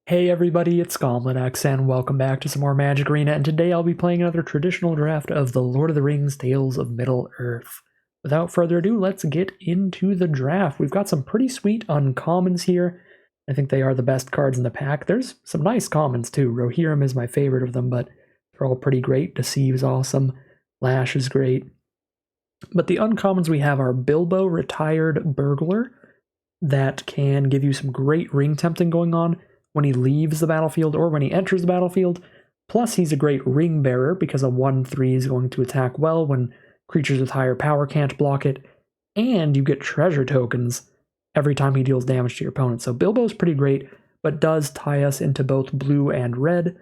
Hey everybody, it's GoblinX and welcome back to some more Magic Arena, and today I'll be playing another traditional draft of the Lord of the Rings Tales of Middle-earth. Without further ado, let's get into the draft. We've got some pretty sweet uncommons here. I think they are the best cards in the pack. There's some nice commons too. Rohirrim is my favorite of them, but they're all pretty great. Deceive's awesome. Lash is great. But the uncommons we have are Bilbo, Retired Burglar, that can give you some great ring tempting going on when he leaves the battlefield or when he enters the battlefield. Plus, he's a great ring bearer because a 1/3 is going to attack well when creatures with higher power can't block it. And you get treasure tokens every time he deals damage to your opponent. So Bilbo's pretty great, but does tie us into both blue and red.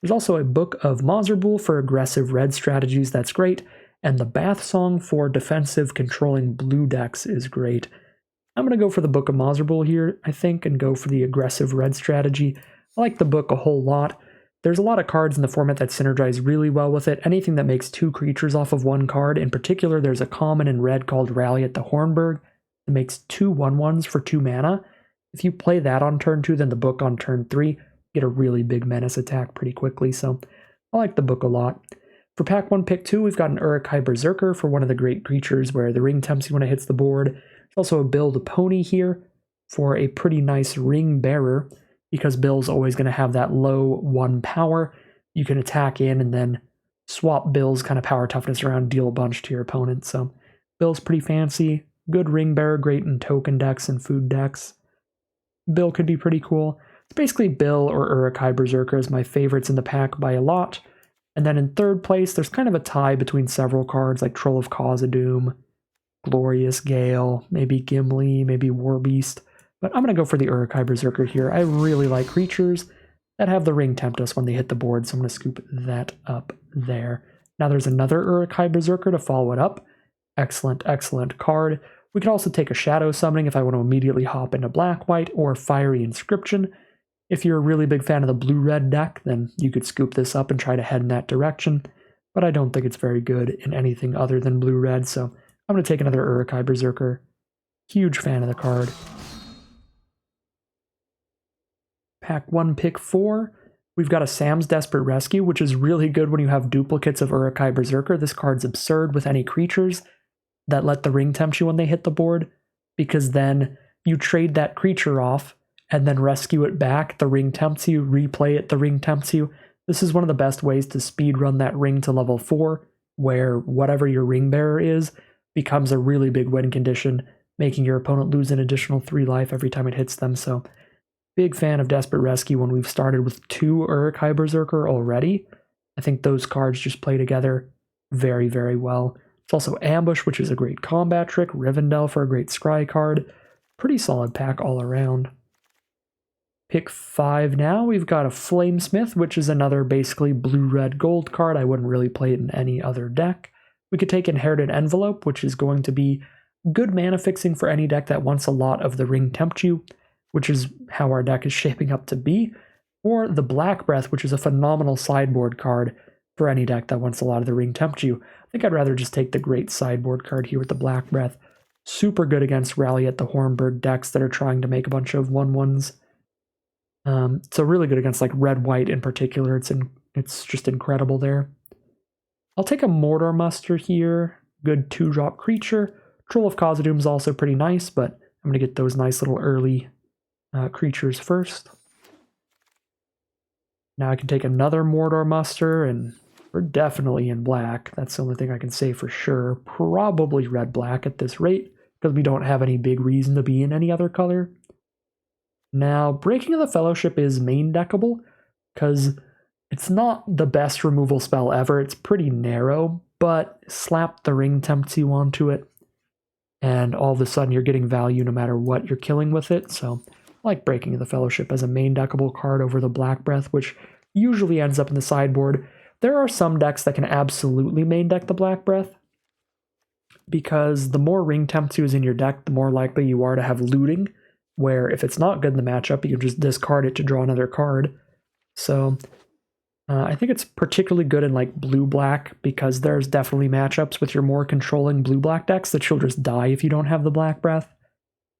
There's also a Book of Mozerbul for aggressive red strategies. That's great. And the Bath Song for defensive controlling blue decks is great. I'm going to go for the Book of Mozerbul here, I think, and go for the aggressive red strategy. I like the book a whole lot. There's a lot of cards in the format that synergize really well with it. Anything that makes 2 creatures off of 1 card. In particular, there's a common in red called Rally at the Hornburg that makes 2 1/1s for 2 mana. If you play that on turn 2, then the book on turn 3, get a really big menace attack pretty quickly, so I like the book a lot. For pack 1, pick 2, we've got an Uruk-hai Berserker for one of the great creatures where the ring tempts you when it hits the board. There's also a Build a Pony here for a pretty nice ring bearer, because Bill's always going to have that low 1 power. You can attack in and then swap Bill's kind of power toughness around, deal a bunch to your opponent. So Bill's pretty fancy. Good ring bearer, great in token decks and food decks. Bill could be pretty cool. It's basically Bill or Uruk-hai Berserker is my favorites in the pack by a lot. And then in third place, there's kind of a tie between several cards like Troll of Khazad-dûm, Glorious Gale, maybe Gimli, maybe Warbeast. But I'm going to go for the Uruk-hai Berserker here. I really like creatures that have the ring tempt us when they hit the board, so I'm going to scoop that up there. Now there's another Uruk-hai Berserker to follow it up. Excellent, excellent card. We could also take a Shadow Summoning if I want to immediately hop into Black-White, or Fiery Inscription. If you're a really big fan of the blue-red deck, then you could scoop this up and try to head in that direction, but I don't think it's very good in anything other than blue-red, so I'm going to take another Uruk-hai Berserker. Huge fan of the card. Pack 1, pick 4, we've got a Sam's Desperate Rescue, which is really good when you have duplicates of Uruk-hai Berserker. This card's absurd with any creatures that let the ring tempt you when they hit the board, because then you trade that creature off and then rescue it back. The ring tempts you, replay it, the ring tempts you. This is one of the best ways to speedrun that ring to level 4, where whatever your ring bearer is becomes a really big win condition, making your opponent lose an additional 3 life every time it hits them. So big fan of Desperate Rescue when we've started with 2 Uruk-hai Berserker already. I think those cards just play together very, very well. It's also Ambush, which is a great combat trick, Rivendell for a great scry card. Pretty solid pack all around. Pick 5 now, we've got a Flamesmith, which is another basically blue-red gold card. I wouldn't really play it in any other deck. We could take Inherited Envelope, which is going to be good mana fixing for any deck that wants a lot of the ring tempt you, which is how our deck is shaping up to be. Or the Black Breath, which is a phenomenal sideboard card for any deck that wants a lot of the ring tempt you. I think I'd rather just take the great sideboard card here with the Black Breath. Super good against Rally at the Hornburg decks that are trying to make a bunch of 1/1s. So really good against like red-white in particular. It's just incredible there. I'll take a Mordor Muster here. Good 2-drop creature. Troll of Khazad-dûm is also pretty nice, but I'm going to get those nice little early creatures first. Now I can take another Mordor Muster, and we're definitely in black. That's the only thing I can say for sure. Probably red-black at this rate, because we don't have any big reason to be in any other color. Now, Breaking of the Fellowship is main deckable, because it's not the best removal spell ever. It's pretty narrow, but slap the ring tempts you onto it, and all of a sudden you're getting value no matter what you're killing with it. So I like Breaking of the Fellowship as a main deckable card over the Black Breath, which usually ends up in the sideboard. There are some decks that can absolutely main deck the Black Breath, because the more ring tempts you is in your deck, the more likely you are to have looting, where if it's not good in the matchup, you can just discard it to draw another card. So I think it's particularly good in like blue-black, because there's definitely matchups with your more controlling blue-black decks that you'll just die if you don't have the Black Breath.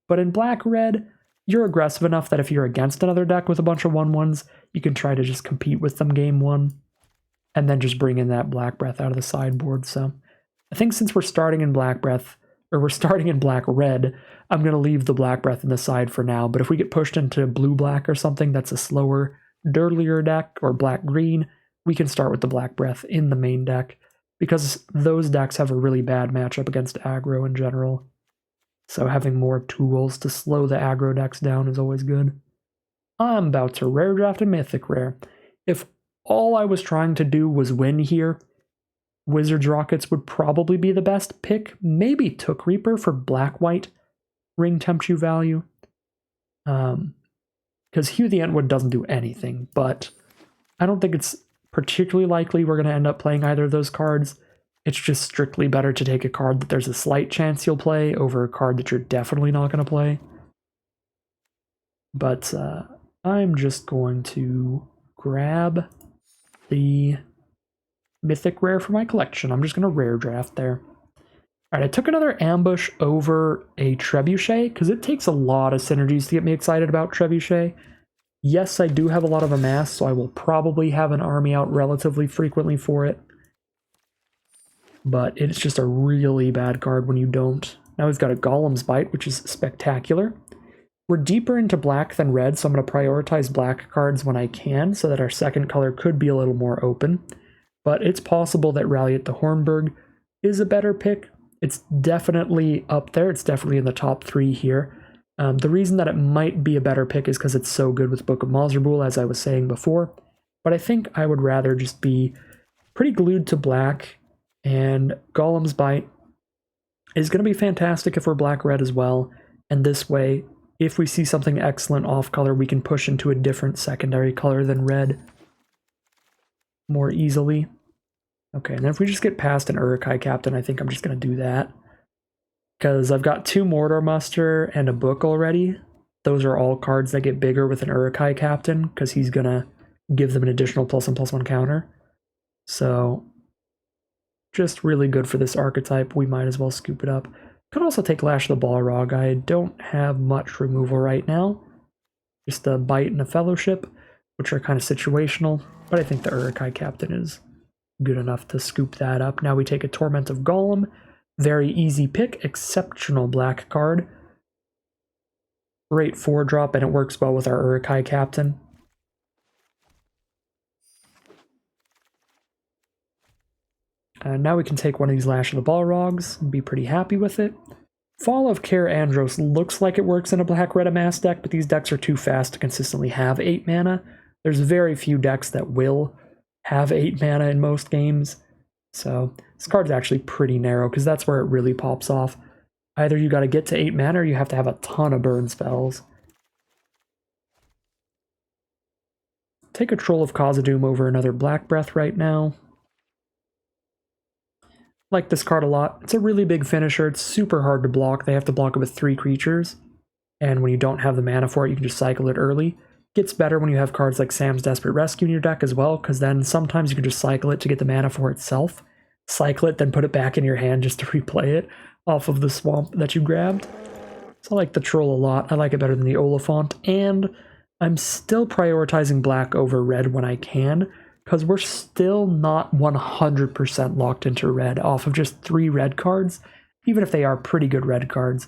But in black-red, you're aggressive enough that if you're against another deck with a bunch of 1/1s, you can try to just compete with them game one, and then just bring in that Black Breath out of the sideboard. So I think since we're starting in Black Breath, or we're starting in Black-Red, I'm going to leave the Black Breath in the side for now, but if we get pushed into Blue-Black or something that's a slower, dirtier deck, or Black-Green, we can start with the Black Breath in the main deck, because those decks have a really bad matchup against aggro in general. So having more tools to slow the aggro decks down is always good. I'm about to rare draft a Mythic Rare. If all I was trying to do was win here, Wizards Rockets would probably be the best pick. Maybe Took Reaper for Black-White Ring Tempts You value. Because Hue the Entwood doesn't do anything, but I don't think it's particularly likely we're going to end up playing either of those cards. It's just strictly better to take a card that there's a slight chance you'll play over a card that you're definitely not going to play. But I'm just going to grab the Mythic Rare for my collection. I'm just going to rare draft there. Alright, I took another Ambush over a Trebuchet, because it takes a lot of synergies to get me excited about Trebuchet. Yes, I do have a lot of Amass, so I will probably have an army out relatively frequently for it. But it's just a really bad card when you don't. Now we've got a Golem's Bite, which is spectacular. We're deeper into black than red, so I'm going to prioritize black cards when I can, so that our second color could be a little more open. But it's possible that Rally at the Hornburg is a better pick. It's definitely up there. It's definitely in the top 3 here. The reason that it might be a better pick is because it's so good with Book of Mazarbul, as I was saying before. But I think I would rather just be pretty glued to black, and Golem's Bite is going to be fantastic if we're black-red as well. And this way, if we see something excellent off-color, we can push into a different secondary color than red more easily. Okay, and then if we just get past an Uruk-hai Captain, I think I'm just going to do that. Because I've got 2 Mortar Muster and a book already. Those are all cards that get bigger with an Uruk-hai Captain, because he's going to give them an additional +1/+1 counter. So, just really good for this archetype. We might as well scoop it up. Could also take Lash of the Balrog. I don't have much removal right now. Just a Bite and a Fellowship, which are kind of situational. But I think the Uruk-hai Captain is good enough to scoop that up. Now we take a Torment of Golem. Very easy pick. Exceptional black card. Great 4-drop, and it works well with our Uruk-hai Captain. Now we can take one of these Lash of the Balrogs and be pretty happy with it. Fall of Kaer Andros looks like it works in a black-red Amass deck, but these decks are too fast to consistently have 8 mana. There's very few decks that will have 8 mana in most games. So this card's actually pretty narrow, because that's where it really pops off. Either you got to get to 8 mana, or you have to have a ton of burn spells. Take a Troll of Khazad-dûm over another Black Breath right now. Like this card a lot. It's a really big finisher. It's super hard to block. They have to block it with 3 creatures. And when you don't have the mana for it, you can just cycle it early. Gets better when you have cards like Sam's Desperate Rescue in your deck as well, because then sometimes you can just cycle it to get the mana for itself. Cycle it, then put it back in your hand just to replay it off of the swamp that you grabbed. So I like the Troll a lot. I like it better than the Oliphant, and I'm still prioritizing black over red when I can, because we're still not 100% locked into red off of just 3 red cards. Even if they are pretty good red cards,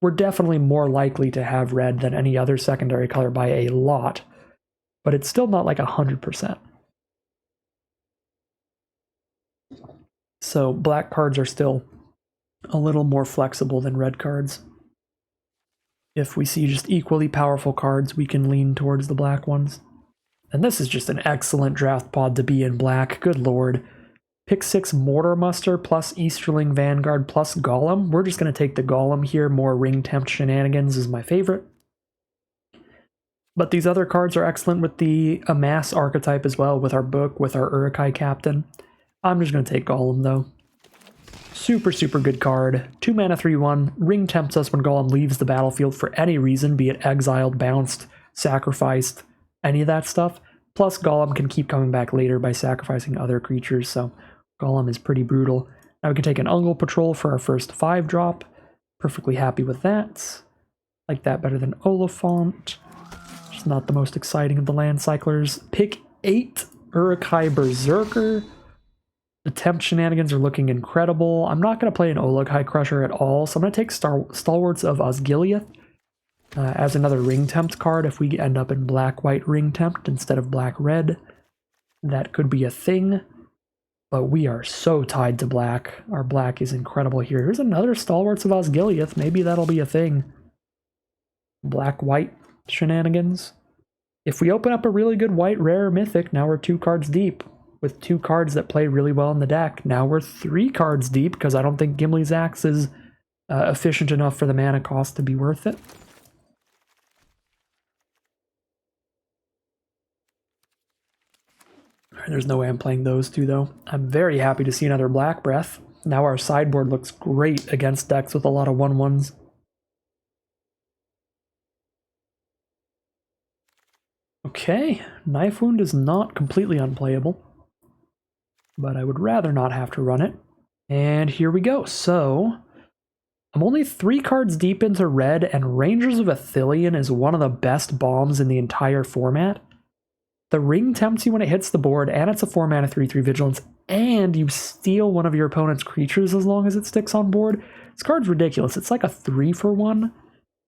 we're definitely more likely to have red than any other secondary color by a lot, but it's still not like 100%. So black cards are still a little more flexible than red cards. If we see just equally powerful cards, we can lean towards the black ones. And this is just an excellent draft pod to be in black, good lord. Pick 6 Mortar Muster plus Easterling Vanguard plus Golem. We're just going to take the Golem here. More Ring Tempt shenanigans is my favorite. But these other cards are excellent with the Amass archetype as well, with our book, with our Uruk-hai Captain. I'm just going to take Golem though. Super, super good card. 2 mana, 3/1. Ring tempts us when Golem leaves the battlefield for any reason, be it exiled, bounced, sacrificed, any of that stuff. Plus, Golem can keep coming back later by sacrificing other creatures, so Golem is pretty brutal. Now we can take an Ungol Patrol for our first 5-drop. Perfectly happy with that. Like that better than Oliphant. It's not the most exciting of the land cyclers. Pick 8 Uruk-hai Berserker. The temp shenanigans are looking incredible. I'm not going to play an Uruk-hai Crusher at all, so I'm going to take Stalwarts of Osgiliath as another Ring Tempt card if we end up in black-white Ring Tempt instead of black-red. That could be a thing, but we are so tied to black. Our black is incredible here. Here's another Stalwarts of Osgiliath. Maybe that'll be a thing. Black-white shenanigans. If we open up a really good white rare mythic, now we're 2 cards deep with 2 cards that play really well in the deck. Now we're 3 cards deep because I don't think Gimli's Axe is efficient enough for the mana cost to be worth it. There's no way I'm playing those 2 though. I'm very happy to see another Black Breath. Now our sideboard looks great against decks with a lot of 1/1s. Okay, Knife Wound is not completely unplayable, but I would rather not have to run it. And here we go. So, I'm only 3 cards deep into red, and Rangers of Ithilien is one of the best bombs in the entire format. The Ring Tempts You when it hits the board, and it's a 4-mana 3/3 Vigilance, and you steal one of your opponent's creatures as long as it sticks on board. This card's ridiculous. It's like a 3-for-1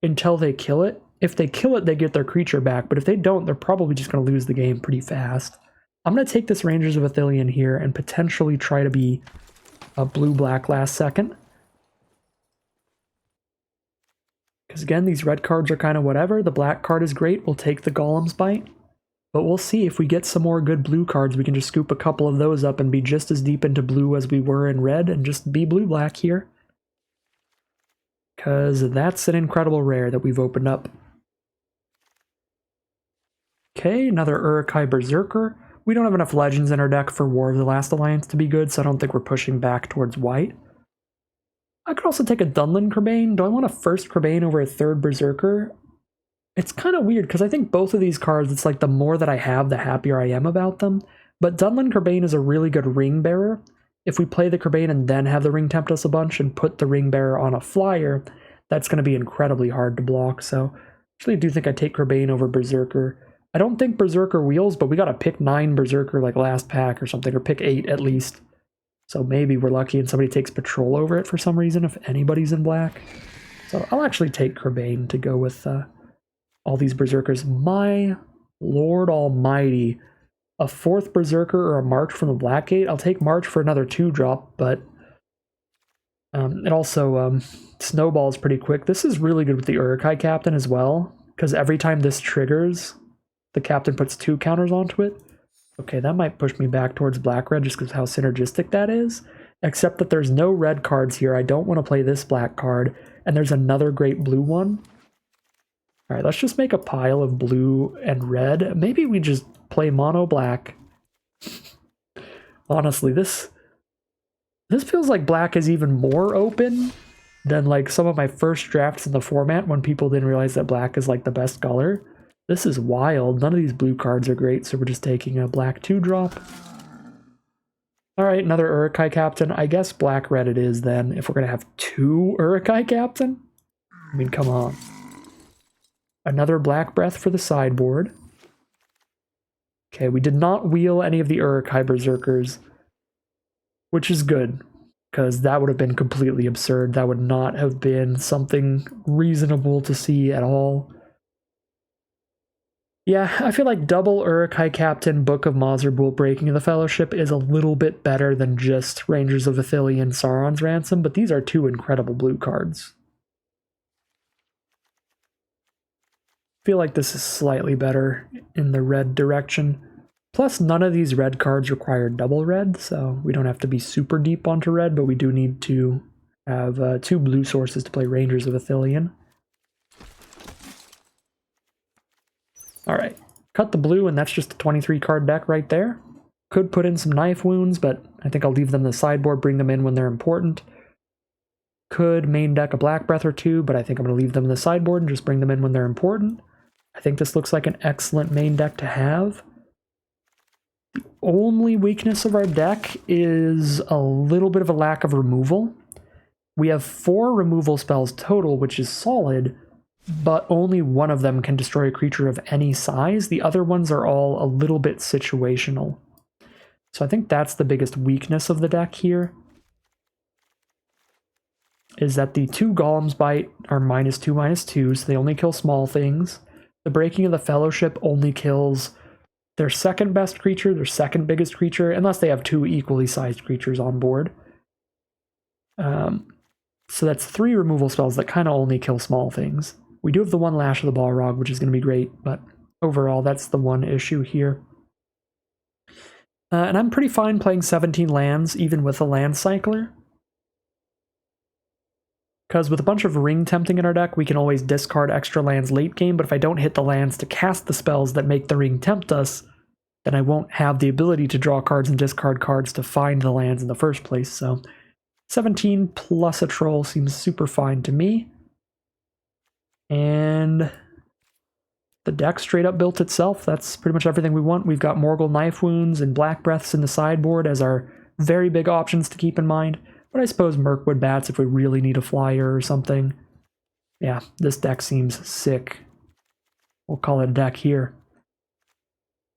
until they kill it. If they kill it, they get their creature back, but if they don't, they're probably just going to lose the game pretty fast. I'm going to take this Rangers of Ithilien here and potentially try to be a blue-black last second. Because again, these red cards are kind of whatever. The black card is great. We'll take the Golem's Bite. But we'll see if we get some more good blue cards. We can just scoop a couple of those up and be just as deep into blue as we were in red and just be blue-black here. Because that's an incredible rare that we've opened up. Okay, another Uruk-hai Berserker. We don't have enough legends in our deck for War of the Last Alliance to be good, so I don't think we're pushing back towards white. I could also take a Dunlin Crebain. Do I want a first Crebain over a third Berserker? It's kind of weird, because I think both of these cards, it's like the more that I have, the happier I am about them. But Dunlin Crebain is a really good Ring Bearer. If we play the Crebain and then have the Ring Tempt us a bunch and put the Ring Bearer on a flyer, that's going to be incredibly hard to block. So actually I do think I take Crebain over Berserker. I don't think Berserker wheels, but we got to pick 9 Berserker like last pack or something, or pick 8 at least. So maybe we're lucky and somebody takes Patrol over it for some reason if anybody's in black. So I'll actually take Crebain to go with all these Berserkers. My Lord Almighty. A 4th Berserker or a March from the Black Gate? I'll take March for another 2-drop, but it also snowballs pretty quick. This is really good with the Uruk-hai Captain as well, because every time this triggers, the Captain puts 2 counters onto it. Okay, that might push me back towards black-red just because of how synergistic that is, except that there's no red cards here. I don't want to play this black card, and there's another great blue one. All right, let's just make a pile of blue and red. Maybe we just play mono black. Honestly, this feels like black is even more open than like some of my first drafts in the format when people didn't realize that black is like the best color. This is wild. None of these blue cards are great, so we're just taking a black 2-drop. All right, another Uruk-hai Captain. I guess black-red it is then, if we're going to have 2 Uruk-hai Captain. I mean, come on. Another Black Breath for the sideboard. Okay, we did not wheel any of the Uruk-hai Berserkers, which is good, because that would have been completely absurd. That would not have been something reasonable to see at all. Yeah, I feel like double Uruk-hai Captain, Book of Mazarbul, Breaking of the Fellowship is a little bit better than just Rangers of Ithilien, Sauron's Ransom, but these are 2 incredible blue cards. I feel like this is slightly better in the red direction. Plus, none of these red cards require double red, so we don't have to be super deep onto red, but we do need to have 2 blue sources to play Rangers of Ithilien. Alright, cut the blue, and that's just a 23-card deck right there. Could put in some Knife Wounds, but I think I'll leave them in the sideboard, bring them in when they're important. Could main deck a Black Breath or 2, but I think I'm going to leave them in the sideboard and just bring them in when they're important. I think this looks like an excellent main deck to have. The only weakness of our deck is a little bit of a lack of removal. We have 4 removal spells total, which is solid, but only one of them can destroy a creature of any size. The other ones are all a little bit situational. So I think that's the biggest weakness of the deck here, is that the 2 Golems Bite are -2/-2, so they only kill small things. The Breaking of the Fellowship only kills their second best creature, their second biggest creature, unless they have 2 equally sized creatures on board. So that's 3 removal spells that kind of only kill small things. We do have the 1 Lash of the Balrog, which is going to be great, but overall that's the one issue here. And I'm pretty fine playing 17 lands, even with a land cycler. Because with a bunch of Ring Tempting in our deck, we can always discard extra lands late game, but if I don't hit the lands to cast the spells that make the Ring tempt us, then I won't have the ability to draw cards and discard cards to find the lands in the first place. So 17 plus a troll seems super fine to me. And the deck straight up built itself. That's pretty much everything we want. We've got Morgul Knife Wounds and Black Breaths in the sideboard as our very big options to keep in mind. But I suppose Mirkwood Bats if we really need a flyer or something. Yeah, this deck seems sick. We'll call it a deck here.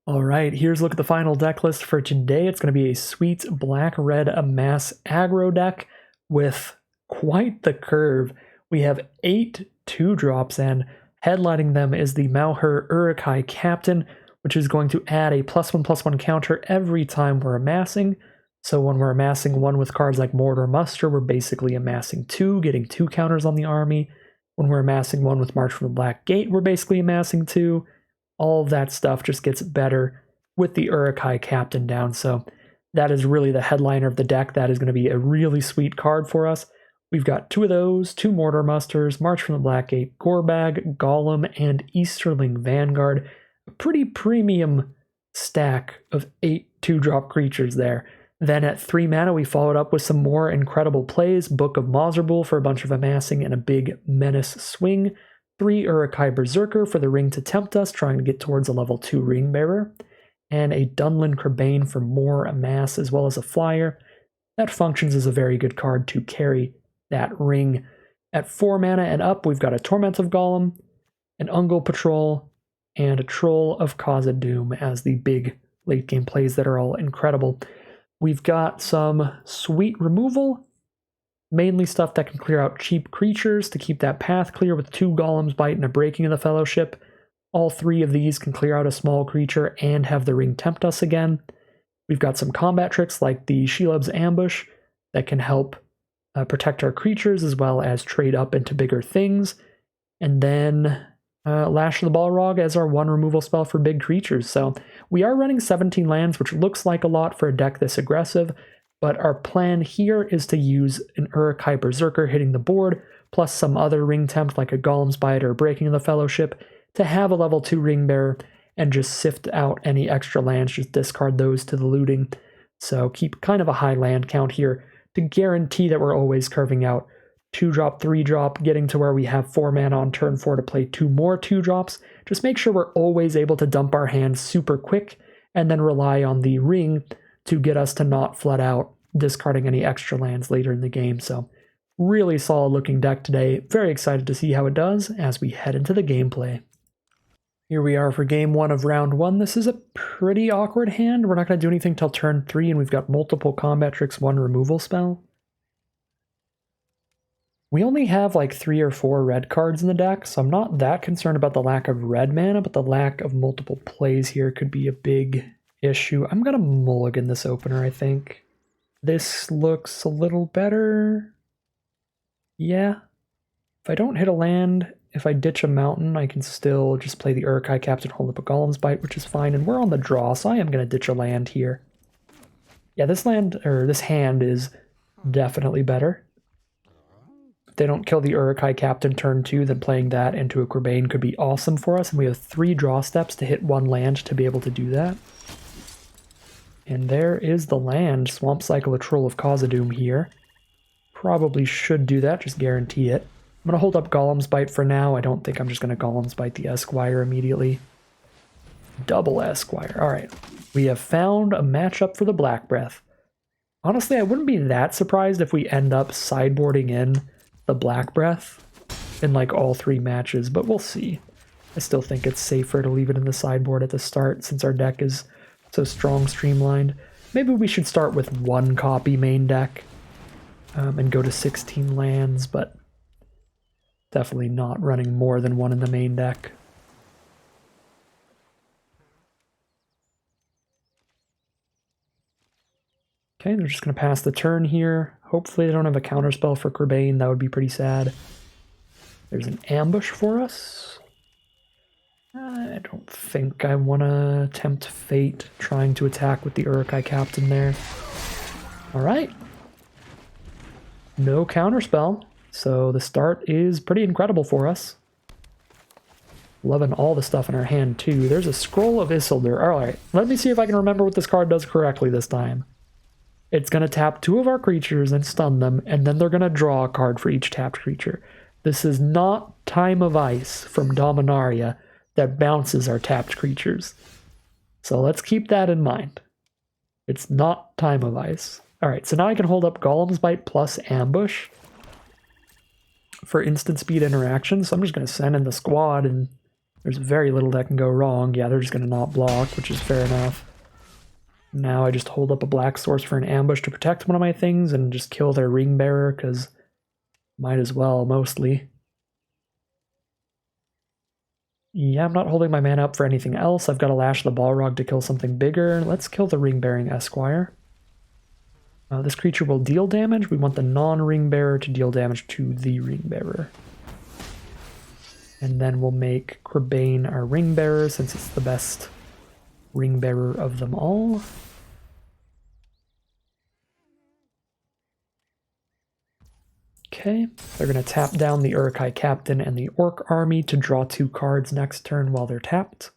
Alright, here's a look at the final deck list for today. It's going to be a sweet black-red Amass aggro deck with quite the curve. We have 8 2-drops, and headlining them is the Malheur Uruk-hai Captain, which is going to add a +1/+1 counter every time we're amassing. So when we're amassing 1 with cards like Mortar Muster, we're basically amassing 2, getting 2 counters on the army. When we're amassing 1 with March from the Black Gate, we're basically amassing 2. All of that stuff just gets better with the Uruk-hai Captain down. So that is really the headliner of the deck. That is going to be a really sweet card for us. We've got 2 of those, 2 Mortar Musters, March from the Black Gate, Gorebag, Golem, and Easterling Vanguard. A pretty premium stack of 8 2-drop creatures there. Then at 3 mana, we followed up with some more incredible plays. Book of Mauserbull for a bunch of amassing and a big menace swing. 3 Uruk-hai Berserker for the Ring to tempt us, trying to get towards a level 2 Ring Bearer. And a Dunlin Crebain for more amass, as well as a flyer. That functions as a very good card to carry that ring. At 4 mana and up, we've got a Torment of Golem, an Ungol Patrol, and a Troll of Khazad-dûm as the big late game plays that are all incredible. We've got some sweet removal, mainly stuff that can clear out cheap creatures to keep that path clear with 2 Golems Bite and a Breaking of the Fellowship. All 3 of these can clear out a small creature and have the Ring tempt us again. We've got some combat tricks like the Shelob's Ambush that can help protect our creatures as well as trade up into bigger things. And then Lash of the Balrog as our 1 removal spell for big creatures. So we are running 17 lands, which looks like a lot for a deck this aggressive, but our plan here is to use an Uruk-hai Berserker hitting the board, plus some other Ring Tempt like a Golem's Bite or Breaking of the Fellowship, to have a level 2 Ring Bearer and just sift out any extra lands, just discard those to the looting. So keep kind of a high land count here to guarantee that we're always curving out 2-drop, 3-drop, getting to where we have 4 mana on turn 4 to play 2 more 2-drops. Just make sure we're always able to dump our hands super quick and then rely on the ring to get us to not flood out, discarding any extra lands later in the game. So really solid looking deck today. Very excited to see how it does as we head into the gameplay. Here we are for game 1 of round 1. This is a pretty awkward hand. We're not going to do anything till turn 3, and we've got multiple combat tricks, 1 removal spell. We only have like 3 or 4 red cards in the deck, so I'm not that concerned about the lack of red mana, but the lack of multiple plays here could be a big issue. I'm going to mulligan this opener, I think. This looks a little better. Yeah. If I don't hit a land, if I ditch a mountain, I can still just play the Uruk-hai Captain, hold up a Golem's Bite, which is fine, and we're on the draw, so I am going to ditch a land here. Yeah, this hand is definitely better. If they don't kill the Uruk-hai Captain turn 2, then playing that into a Crebain could be awesome for us, and we have 3 draw steps to hit 1 land to be able to do that. And there is the land, Swamp Cycle, a Troll of Khazad-dûm here. Probably should do that, just guarantee it. I'm going to hold up Golem's Bite for now. I don't think I'm just going to Golem's Bite the Esquire immediately. Double Esquire. Alright. We have found a matchup for the Black Breath. Honestly, I wouldn't be that surprised if we end up sideboarding in the Black Breath. in like all 3 matches, but we'll see. I still think it's safer to leave it in the sideboard at the start since our deck is so strong streamlined. Maybe we should start with 1 copy main deck and go to 16 lands, but definitely not running more than 1 in the main deck. Okay, they're just going to pass the turn here. Hopefully they don't have a counterspell for Kerbane. That would be pretty sad. There's an ambush for us. I don't think I want to tempt fate trying to attack with the Uruk-hai Captain there. Alright. No counterspell, so the start is pretty incredible for us. Loving all the stuff in our hand too. There's a Scroll of Isildur. Alright, let me see if I can remember what this card does correctly this time. It's going to tap 2 of our creatures and stun them, and then they're going to draw a card for each tapped creature. This is not Time of Ice from Dominaria that bounces our tapped creatures. So let's keep that in mind. It's not Time of Ice. Alright, so now I can hold up Golem's Bite plus Ambush for instant speed interaction. So I'm just going to send in the squad, and there's very little that can go wrong. Yeah, they're just going to not block, which is fair enough. Now I just hold up a black source for an ambush to protect one of my things and just kill their ring bearer, because might as well, mostly. Yeah, I'm not holding my mana up for anything else. I've got to Lash the Balrog to kill something bigger. Let's kill the ring-bearing Esquire. This creature will deal damage. We want the non-ring bearer to deal damage to the ring bearer. And then we'll make Kerbane our ring bearer since it's the best ring bearer of them all. Okay, they're going to tap down the Uruk-hai Captain and the Orc Army to draw 2 cards next turn while they're tapped.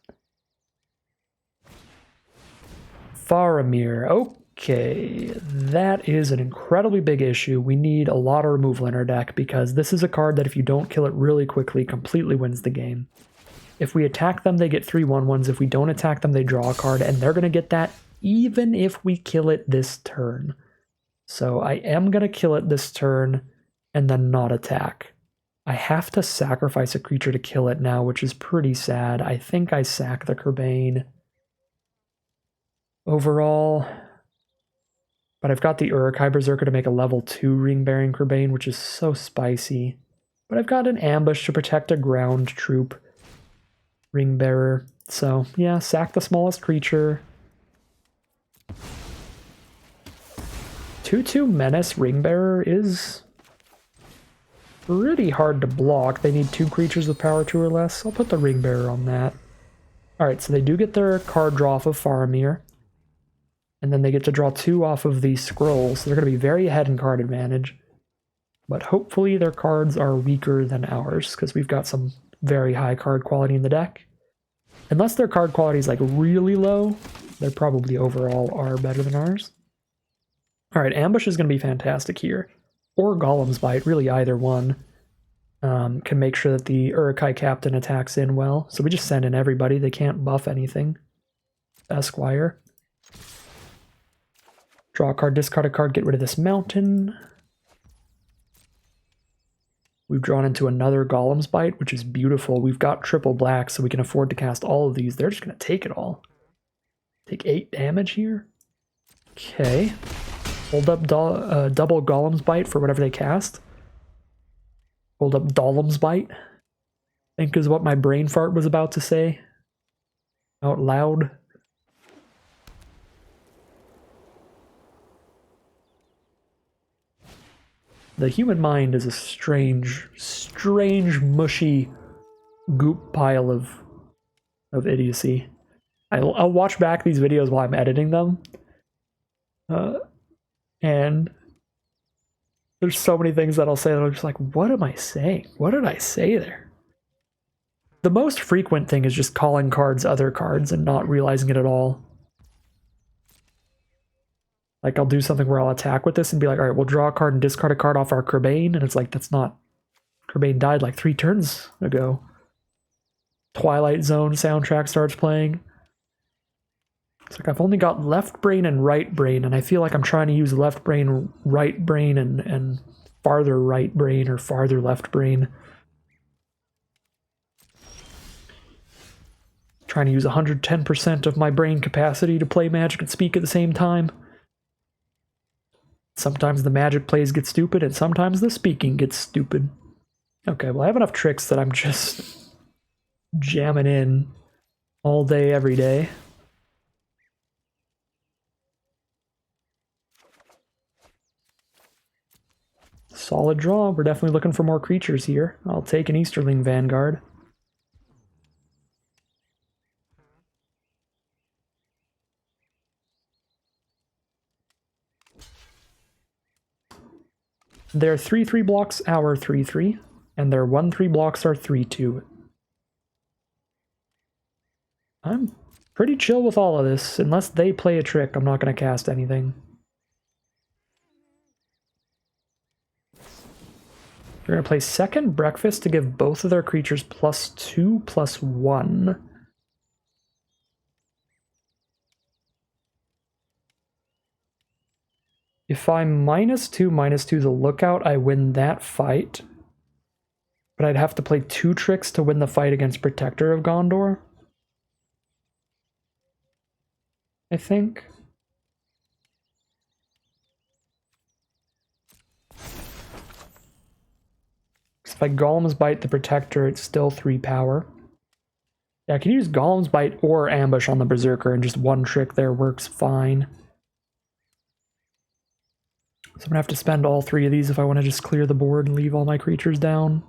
Faramir. Okay, that is an incredibly big issue. We need a lot of removal in our deck because this is a card that if you don't kill it really quickly, completely wins the game. If we attack them, they get 3 1/1s. If we don't attack them, they draw a card, and they're going to get that even if we kill it this turn. So I am going to kill it this turn and then not attack. I have to sacrifice a creature to kill it now, which is pretty sad. I think I sack the Kerbane overall. But I've got the Uruk-hai Berserker to make a level 2 ring-bearing Kerbane, which is so spicy. But I've got an ambush to protect a ground troop ring bearer. So yeah, sack the smallest creature. 2/2 Menace ring bearer is pretty hard to block. They need 2 creatures with power 2 or less. I'll put the ring bearer on that. Alright, so they do get their card draw off of Faramir. And then they get to draw 2 off of these scrolls. So they're going to be very ahead in card advantage. But hopefully their cards are weaker than ours, because we've got some very high card quality in the deck. Unless their card quality is like really low, they probably overall are better than ours. Alright, Ambush is going to be fantastic here. Or Golem's Bite, really either one. Can make sure that the Uruk-hai Captain attacks in well. So we just send in everybody. They can't buff anything. Esquire. Draw a card, discard a card, get rid of this mountain. We've drawn into another Golem's Bite, which is beautiful. We've got triple black, so we can afford to cast all of these. They're just going to take it all. Take 8 damage here. Okay. Hold up double Golem's Bite for whatever they cast. Hold up Dolem's Bite, I think is what my brain fart was about to say. Out loud. The human mind is a strange, mushy goop pile of idiocy. I'll watch back these videos while I'm editing them. And there's so many things that I'll say that I'm just like, what am I saying? What did I say there? The most frequent thing is just calling cards other cards and not realizing it at all. Like, I'll do something where I'll attack with this and be like, all right, we'll draw a card and discard a card off our Kerbane. And it's like, that's not... Kerbane died like 3 turns ago. Twilight Zone soundtrack starts playing. It's like, I've only got left brain and right brain, and I feel like I'm trying to use left brain, right brain, and farther right brain or farther left brain. Trying to use 110% of my brain capacity to play Magic and speak at the same time. Sometimes the Magic plays get stupid, and sometimes the speaking gets stupid. Okay, well I have enough tricks that I'm just jamming in all day, every day. Solid draw. We're definitely looking for more creatures here. I'll take an Easterling Vanguard. Their 3/3 blocks our 3/3, and their 1/3 blocks are 3/2. I'm pretty chill with all of this. Unless they play a trick, I'm not going to cast anything. They're going to play second Breakfast to give both of their creatures +2/+1. If I'm -2/-2 the Lookout, I win that fight. But I'd have to play 2 tricks to win the fight against Protector of Gondor, I think. If I Golem's Bite the Protector, it's still 3 power. Yeah, I can use Golem's Bite or Ambush on the Berserker, and just 1 trick there works fine. So I'm gonna have to spend all 3 of these if I want to just clear the board and leave all my creatures down.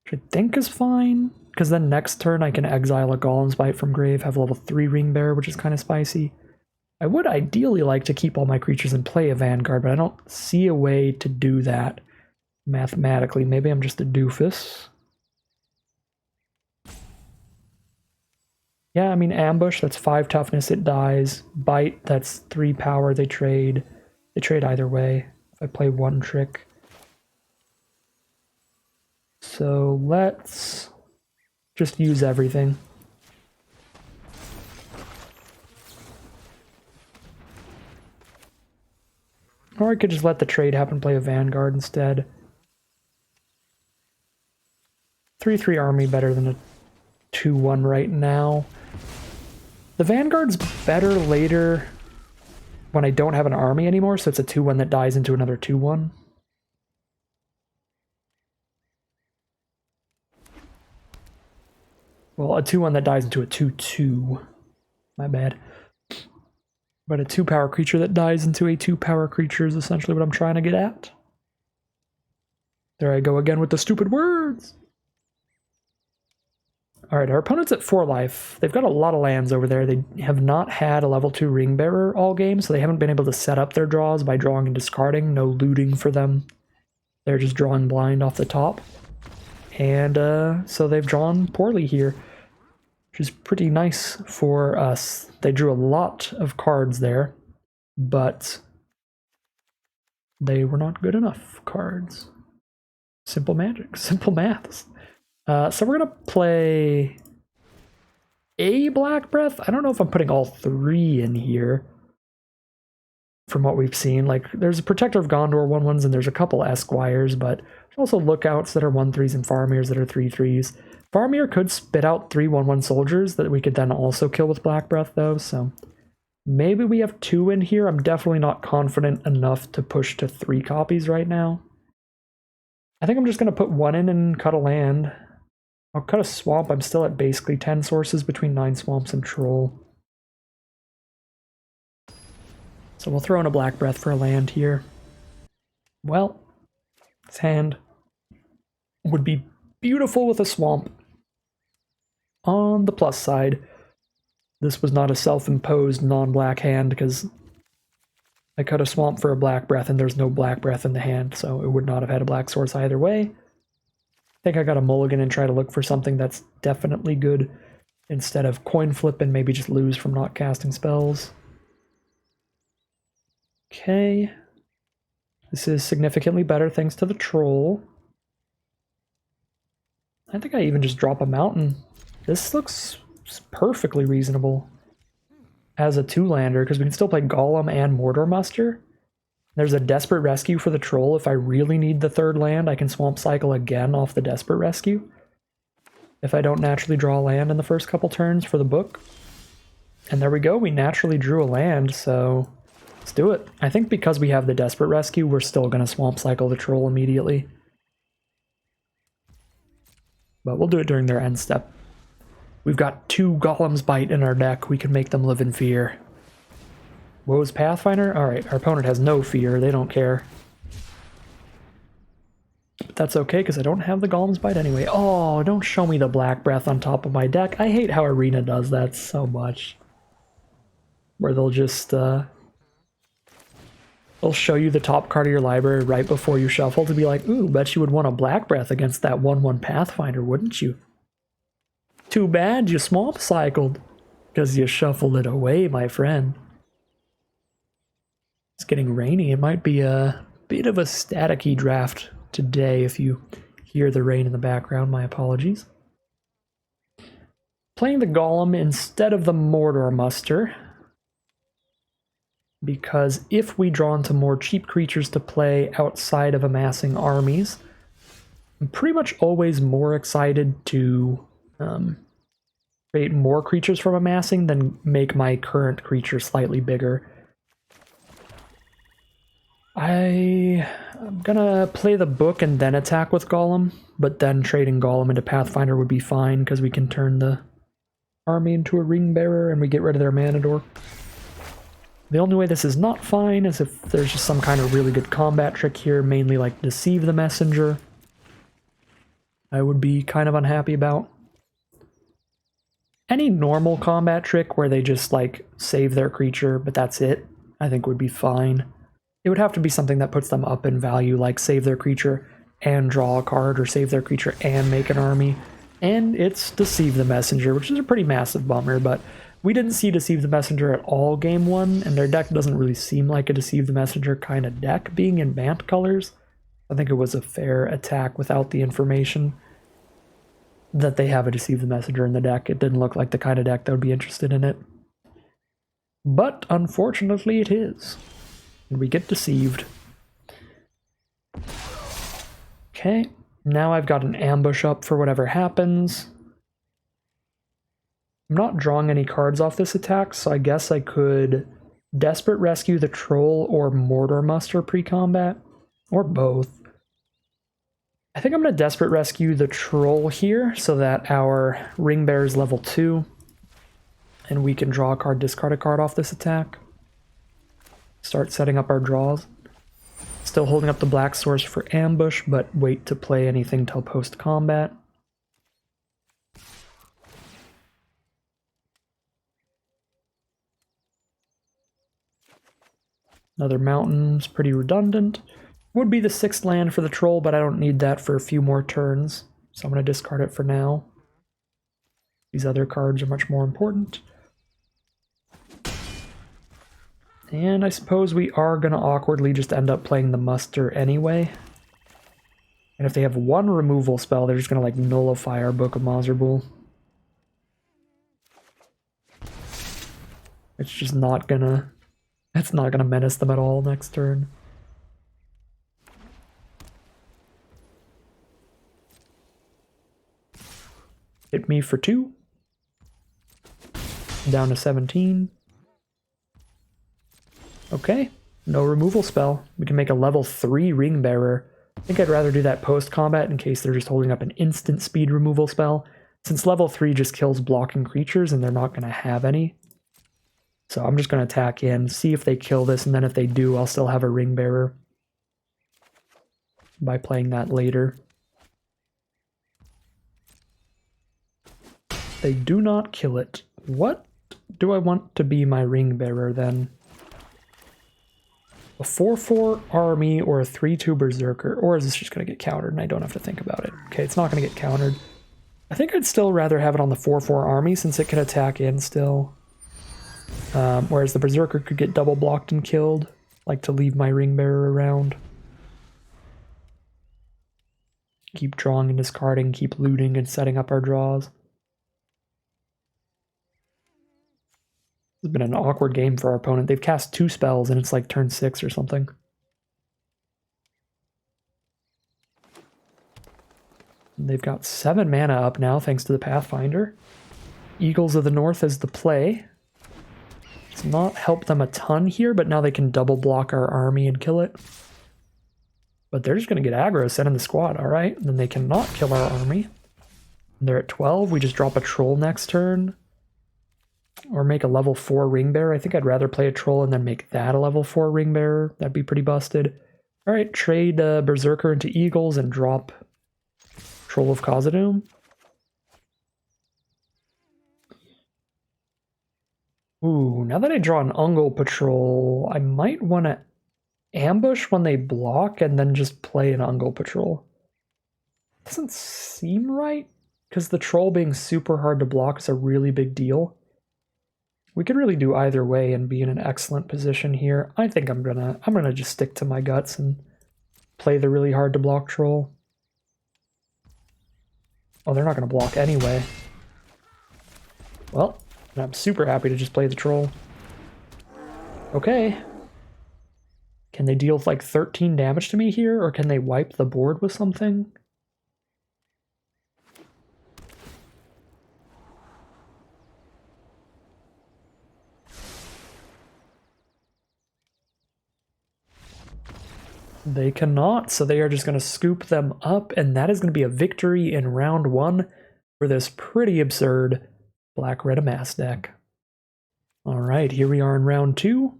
Which I think is fine, because then next turn I can exile a Golem's Bite from grave, have level 3 Ring Bearer, which is kind of spicy. I would ideally like to keep all my creatures and play a Vanguard, but I don't see a way to do that mathematically. Maybe I'm just a doofus. Yeah, I mean, Ambush, that's 5 toughness, it dies. Bite, that's 3 power, they trade. They trade either way if I play 1 trick. So let's just use everything. Or I could just let the trade happen, play a Vanguard instead. 3/3 army better than a 2/1 right now. The Vanguard's better later when I don't have an army anymore, so it's a 2/1 that dies into another 2/1. Well, a 2/1 that dies into a 2/2. My bad. But a 2-power creature that dies into a 2-power creature is essentially what I'm trying to get at. There I go again with the stupid words. Alright, our opponent's at 4 life. They've got a lot of lands over there. They have not had a level 2 Ring Bearer all game, so they haven't been able to set up their draws by drawing and discarding. No looting for them. They're just drawing blind off the top. And so they've drawn poorly here, which is pretty nice for us. They drew a lot of cards there, but they were not good enough cards. Simple magic, simple maths. So we're going to play a Black Breath. I don't know if I'm putting all 3 in here from what we've seen. Like, there's a Protector of Gondor 1/1s, and there's a couple Esquires, but there's also Lookouts that are 1/3s and Farmirs that are 3/3s. Farmir could spit out 3 1/1 soldiers that we could then also kill with Black Breath, though, so maybe we have 2 in here. I'm definitely not confident enough to push to 3 copies right now. I think I'm just going to put 1 in and cut a land. I'll cut a swamp. I'm still at basically 10 sources between 9 swamps and Troll. So we'll throw in a Black Breath for a land here. Well, this hand would be beautiful with a swamp. On the plus side, this was not a self-imposed non-black hand because I cut a swamp for a Black Breath and there's no Black Breath in the hand, so it would not have had a black source either way. I think I got a mulligan and try to look for something that's definitely good instead of coin flip and maybe just lose from not casting spells. Okay. This is significantly better thanks to the Troll. I think I even just drop a mountain. This looks perfectly reasonable as a 2-lander, because we can still play Golem and Mordor Muster. There's a Desperate Rescue for the Troll. If I really need the 3rd land, I can Swamp Cycle again off the Desperate Rescue. if I don't naturally draw a land in the first couple turns for the book. And there we go, we naturally drew a land, so let's do it. I think because we have the Desperate Rescue, we're still going to Swamp Cycle the Troll immediately. But we'll do it during their end step. We've got 2 Golem's Bite in our deck, we can make them live in fear. Woe's Pathfinder? Alright, our opponent has no fear, they don't care. But that's okay, because I don't have the Golem's Bite anyway. Oh, don't show me the Black Breath on top of my deck. I hate how Arena does that so much. Where they'll just, they'll show you the top card of your library right before you shuffle to be like, ooh, bet you would want a Black Breath against that 1/1 Pathfinder, wouldn't you? Too bad you Swamp Cycled, because you shuffled it away, my friend. It's getting rainy. It might be a bit of a staticky draft today if you hear the rain in the background. My apologies. Playing the Golem instead of the Mordor Muster, because if we draw into more cheap creatures to play outside of amassing armies, I'm pretty much always more excited to create more creatures from amassing than make my current creature slightly bigger. I'm gonna play the book and then attack with Golem, but then trading Golem into Pathfinder would be fine because we can turn the army into a Ring Bearer and we get rid of their mana dork. The only way this is not fine is if there's just some kind of really good combat trick here, mainly like Deceive the Messenger. I would be kind of unhappy about. Any normal combat trick where they just like save their creature, but that's it, I think would be fine. It would have to be something that puts them up in value, like save their creature and draw a card, or save their creature and make an army. And it's Deceive the Messenger, which is a pretty massive bummer, but we didn't see Deceive the Messenger at all game 1, and their deck doesn't really seem like a Deceive the Messenger kind of deck, being in Bant colors. I think it was a fair attack without the information that they have a Deceive the Messenger in the deck. It didn't look like the kind of deck that would be interested in it. But unfortunately it is. And we get deceived. Okay, now I've got an ambush up for whatever happens. I'm not drawing any cards off this attack, so I guess I could Desperate Rescue the Troll or Mordor Muster pre-combat, or both. I think I'm going to Desperate Rescue the Troll here so that our Ring Bearer is level 2, and we can draw a card, discard a card off this attack. Start setting up our draws. Still holding up the Black Source for ambush, but wait to play anything till post-combat. Another mountain's pretty redundant. Would be the 6th land for the troll, but I don't need that for a few more turns, so I'm going to discard it for now. These other cards are much more important. And I suppose we are going to awkwardly just end up playing the Muster anyway. And if they have one removal spell, they're just going to like nullify our Book of Mazarbul. It's just not gonna... It's not gonna menace them at all next turn. Hit me for 2. Down to 17. Okay, no removal spell. We can make a level 3 Ring Bearer. I think I'd rather do that post-combat in case they're just holding up an instant speed removal spell, since level 3 just kills blocking creatures and they're not going to have any. So I'm just going to attack in, see if they kill this, and then if they do, I'll still have a Ring Bearer by playing that later. They do not kill it. What do I want to be my Ring Bearer then? A 4/4 army or a 3/2 berserker? Or is this just going to get countered and I don't have to think about it? Okay, it's not going to get countered. I think I'd still rather have it on the 4/4 army since it can attack in still. Whereas the berserker could get double blocked and killed. Like to leave my Ring Bearer around. Keep drawing and discarding, keep looting and setting up our draws. It's been an awkward game for our opponent. They've cast 2 spells and it's like turn 6 or something. They've got 7 mana up now, thanks to the Pathfinder. Eagles of the North is the play. It's not helped them a ton here, but now they can double block our army and kill it. But they're just going to get aggro, send in the squad, alright? Then they cannot kill our army. They're at 12, we just drop a troll next turn. Or make a level 4 ring bearer. I think I'd rather play a troll and then make that a level 4 ring bearer. That'd be pretty busted. Alright, trade Berserker into Eagles and drop Troll of Khazad-dûm. Ooh, now that I draw an Ungol Patrol, I might want to ambush when they block and then just play an Ungol Patrol. Doesn't seem right, because the troll being super hard to block is a really big deal. We could really do either way and be in an excellent position here. I think I'm gonna just stick to my guts and play the really hard to block troll. Oh, they're not gonna block anyway. Well, I'm super happy to just play the troll. Okay. Can they deal like 13 damage to me here, or can they wipe the board with something? They cannot, so they are just going to scoop them up, and that is going to be a victory in round 1 for this pretty absurd black-red Amass deck. Alright, here we are in round 2.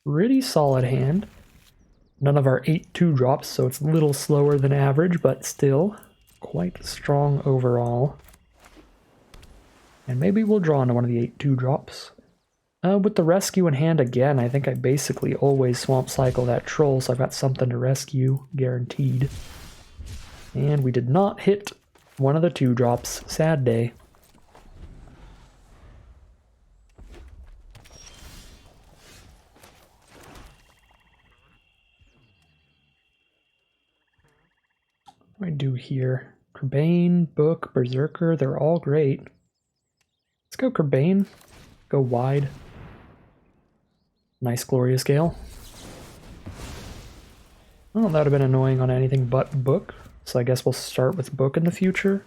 Pretty solid hand. None of our 8/2 drops, so it's a little slower than average, but still quite strong overall. And maybe we'll draw into one of the 8/2 drops. With the rescue in hand again, I think I basically always swamp cycle that troll, so I've got something to rescue, guaranteed. And we did not hit one of the 2 drops. Sad day. What do I do here? Kerbane, Book, Berserker, they're all great. Let's go Kerbane. Go wide. Nice Glorious Gale. Well, that would have been annoying on anything but Book, so I guess we'll start with Book in the future.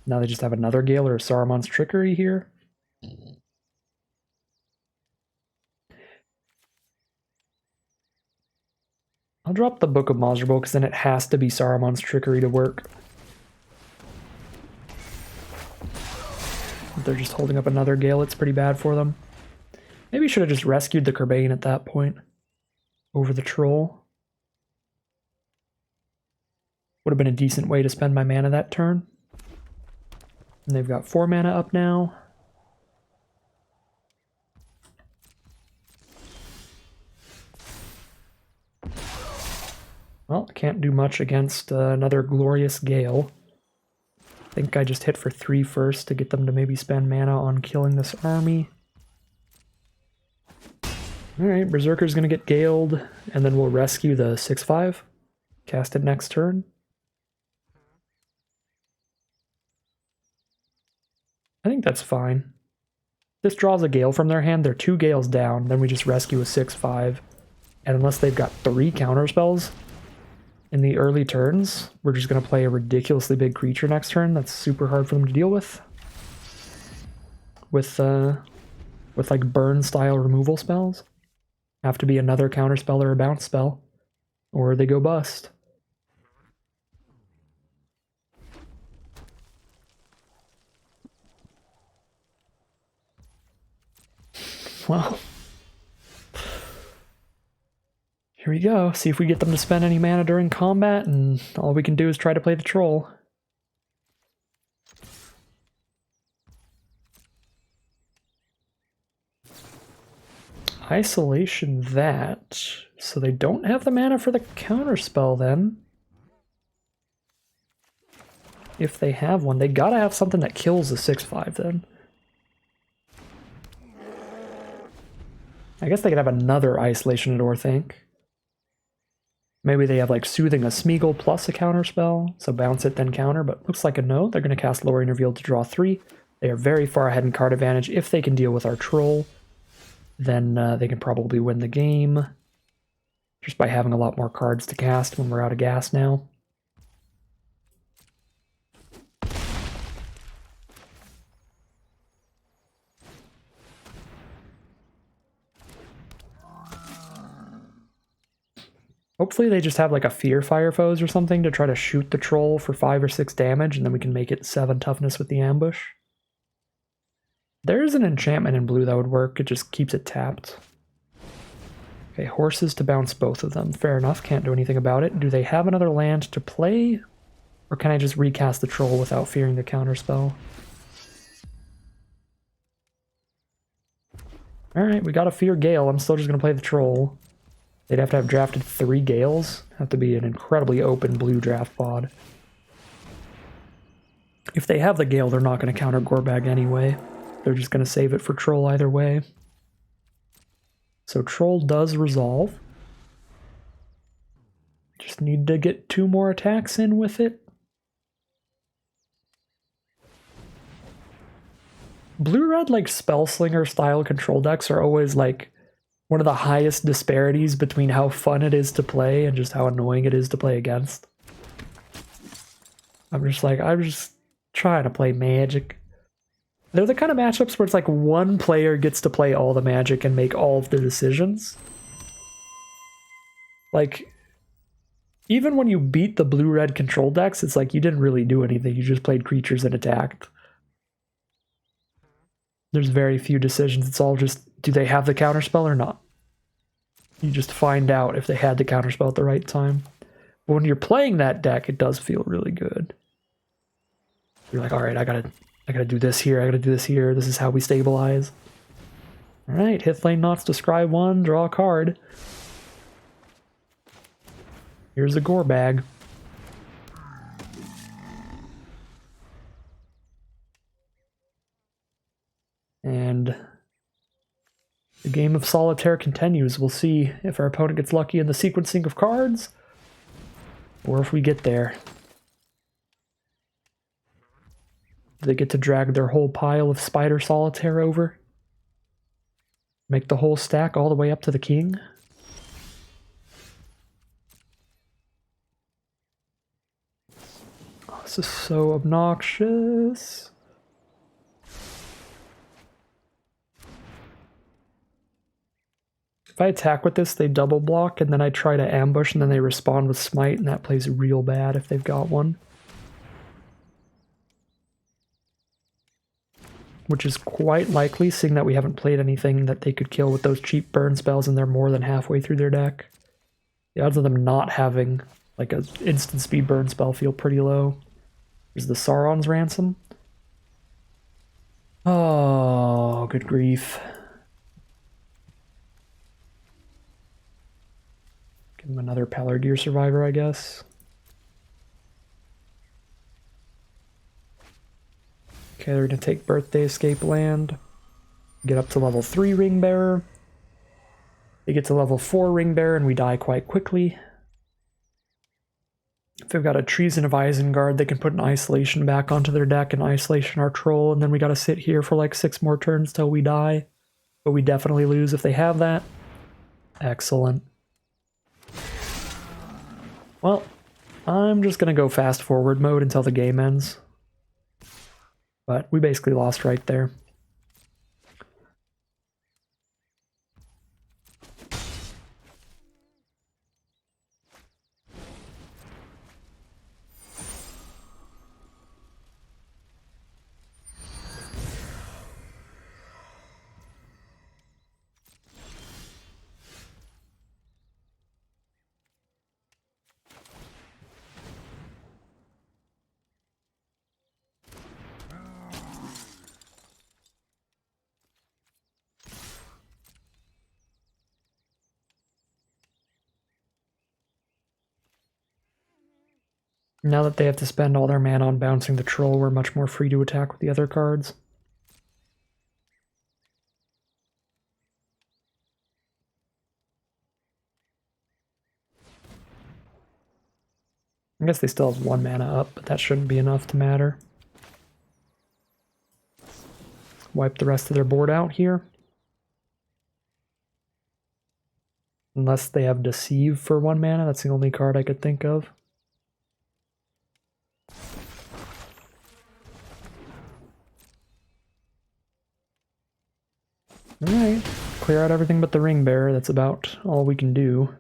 Now they just have another Gale or a Saruman's Trickery here. I'll drop the Book of Mazerbo because then it has to be Saruman's Trickery to work. If they're just holding up another Gale, it's pretty bad for them. Maybe I should have just rescued the Kerbane at that point over the troll. Would have been a decent way to spend my mana that turn. And they've got 4 mana up now. Well, can't do much against another Glorious Gale. I think I just hit for 3 first to get them to maybe spend mana on killing this army. Alright, Berserker's gonna get Galed, and then we'll rescue the 6/5. Cast it next turn. I think that's fine. This draws a Gale from their hand, they're 2 Gales down, then we just rescue a 6/5. And unless they've got 3 counterspells in the early turns, we're just going to play a ridiculously big creature next turn that's super hard for them to deal with. With like burn style removal spells. Have to be another counterspell or a bounce spell, or they go bust. Well, here we go. See if we get them to spend any mana during combat, and all we can do is try to play the troll. Isolation that, so they don't have the mana for the counterspell then. If they have one, they gotta have something that kills the 6/5 then. I guess they could have another Isolation Door, think. Maybe they have like Soothing a Smeagol plus a counterspell, so bounce it then counter, but looks like a no. They're going to cast Lowering Reveal to draw 3. They are very far ahead in card advantage. If they can deal with our troll, then they can probably win the game. Just by having a lot more cards to cast when we're out of gas now. Hopefully they just have like a Fear Fire Foes or something to try to shoot the troll for 5 or 6 damage, and then we can make it 7 toughness with the ambush. There's an enchantment in blue that would work, it just keeps it tapped. Okay, horses to bounce both of them. Fair enough, can't do anything about it. Do they have another land to play? Or can I just recast the troll without fearing the counterspell? Alright, we got a Fear Gale. I'm still just going to play the troll. They'd have to have drafted 3 Gales. Have to be an incredibly open blue draft pod. If they have the Gale, they're not going to counter Gorbag anyway. They're just going to save it for troll either way. So troll does resolve. Just need to get 2 more attacks in with it. Blue-red, like, Spellslinger style control decks are always, like, one of the highest disparities between how fun it is to play and just how annoying it is to play against. I'm just trying to play Magic. They're the kind of matchups where it's like one player gets to play all the Magic and make all of the decisions. Like, even when you beat the blue-red control decks, it's like you didn't really do anything, you just played creatures and attacked. There's very few decisions. It's all just, do they have the counterspell or not? You just find out if they had the counterspell at the right time. But when you're playing that deck, it does feel really good. You're like, all right, I gotta do this here. I gotta do this here. This is how we stabilize. All right, Hithlane Knots to scry 1, draw a card. Here's a Gorbag. And the game of solitaire continues. We'll see if our opponent gets lucky in the sequencing of cards, or if we get there. Do they get to drag their whole pile of Spider Solitaire over? Make the whole stack all the way up to the king? Oh, this is so obnoxious. If I attack with this, they double block, and then I try to ambush, and then they respond with Smite, and that plays real bad if they've got one. Which is quite likely, seeing that we haven't played anything that they could kill with those cheap burn spells, and they're more than halfway through their deck. The odds of them not having, like, an instant speed burn spell feel pretty low. There's the Sauron's Ransom. Oh, good grief. Give him another Palargear Survivor, I guess. Okay, they're going to take Birthday Escape Land. Get up to level 3 Ring Bearer. They get to level 4 Ring Bearer and we die quite quickly. If they've got a Treason of Isengard, they can put an Isolation back onto their deck and Isolation our troll, and then we gotta sit here for like 6 more turns till we die. But we definitely lose if they have that. Excellent. Well, I'm just gonna go fast forward mode until the game ends. But we basically lost right there. Now that they have to spend all their mana on bouncing the troll, we're much more free to attack with the other cards. I guess they still have 1 mana up, but that shouldn't be enough to matter. Wipe the rest of their board out here. Unless they have Deceive for 1 mana, that's the only card I could think of. Alright, clear out everything but the Ring Bearer, that's about all we can do.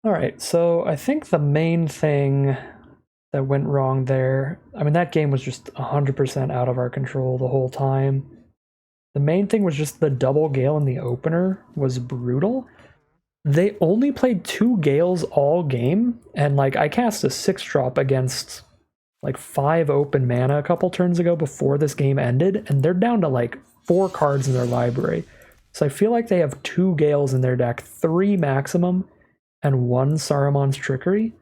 Alright, so I think the main thing that went wrong there, I mean, that game was just 100% out of our control the whole time. The main thing was just the double gale in the opener was brutal. They only played 2 gales all game, and like I cast a 6-drop against like 5 open mana a couple turns ago before this game ended, and they're down to like 4 cards in their library. So I feel like they have 2 gales in their deck, 3 maximum, and 1 Saruman's Trickery.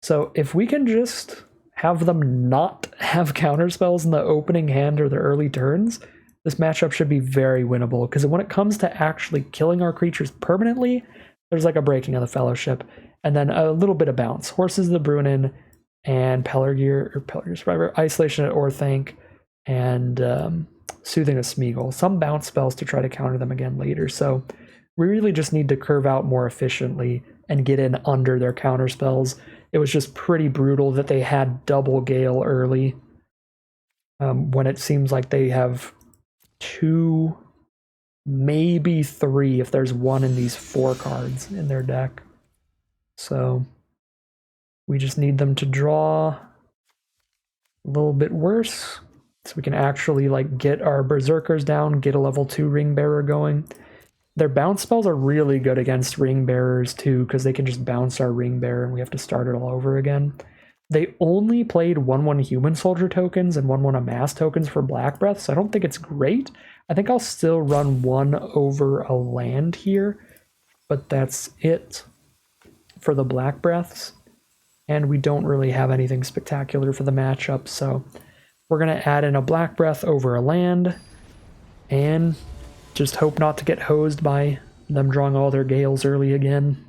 So if we can just have them not have counterspells in the opening hand or the early turns, this matchup should be very winnable, because when it comes to actually killing our creatures permanently, there's like a Breaking of the Fellowship, and then a little bit of bounce. Horses of the Brunnen, and Pelargir Survivor, Isolation at Orthanc, and Soothing of Smeagol. Some bounce spells to try to counter them again later, so we really just need to curve out more efficiently and get in under their counter spells. It was just pretty brutal that they had double gale early, when it seems like they have 2, maybe 3 if there's 1 in these 4 cards in their deck. So we just need them to draw a little bit worse so we can actually like get our berserkers down, get a level 2 ring bearer going. Their bounce spells are really good against ring bearers too, because they can just bounce our ring bearer and we have to start it all over again. They only played 1/1 human soldier tokens and 1/1 Amass tokens for Black Breath, so I don't think it's great. I think I'll still run 1 over a land here, but that's it for the Black Breaths. And we don't really have anything spectacular for the matchup, so we're going to add in a Black Breath over a land and just hope not to get hosed by them drawing all their gales early again.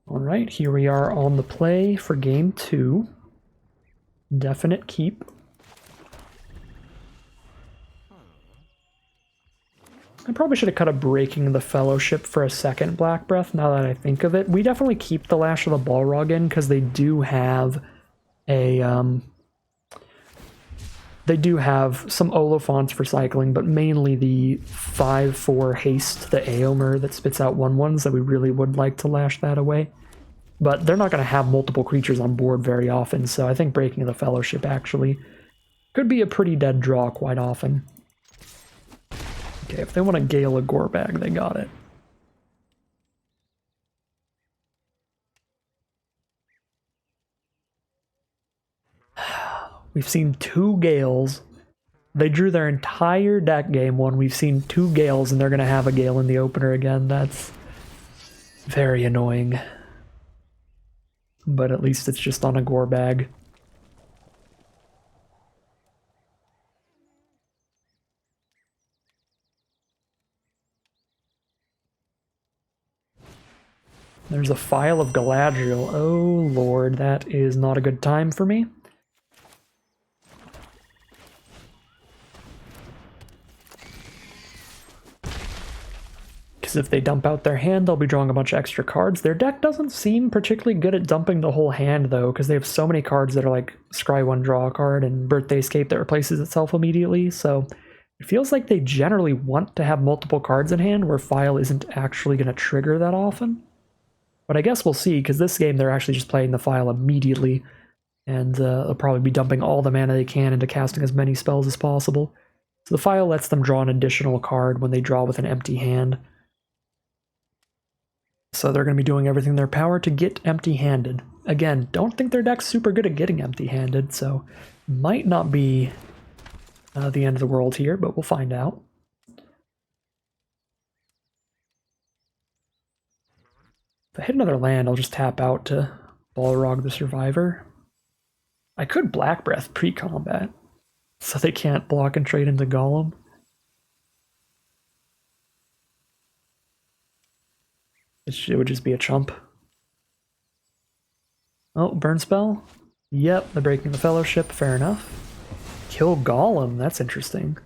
Alright, here we are on the play for game 2. Definite keep. I probably should have cut a Breaking the Fellowship for a second Black Breath, now that I think of it. We definitely keep the Lash of the Balrog in, because they do have a, they do have some Oliphants for cycling, but mainly the 5/4 haste, the Aomer that spits out 1/1s that we really would like to lash that away. But they're not going to have multiple creatures on board very often, so I think Breaking the Fellowship actually could be a pretty dead draw quite often. Okay, if they want to Gale a Gorbag, they got it. We've seen 2 Gales. They drew their entire deck game 1. We've seen 2 Gales, and they're going to have a Gale in the opener again. That's very annoying. But at least it's just on a Gorbag. There's a File of Galadriel. Oh lord, that is not a good time for me. Because if they dump out their hand, they'll be drawing a bunch of extra cards. Their deck doesn't seem particularly good at dumping the whole hand, though, because they have so many cards that are like Scry 1, draw a card, and Birthday Escape that replaces itself immediately, so it feels like they generally want to have multiple cards in hand, where File isn't actually going to trigger that often. But I guess we'll see, because this game they're actually just playing the File immediately, and they'll probably be dumping all the mana they can into casting as many spells as possible. So the File lets them draw an additional card when they draw with an empty hand. So they're going to be doing everything in their power to get empty-handed. Again, don't think their deck's super good at getting empty-handed, so might not be the end of the world here, but we'll find out. If I hit another land, I'll just tap out to Balrog the Survivor. I could Black Breath pre-combat, so they can't block and trade into Golem. It would just be a chump. Oh, Burn Spell? Yep, the Breaking the Fellowship, fair enough. Kill Golem, that's interesting.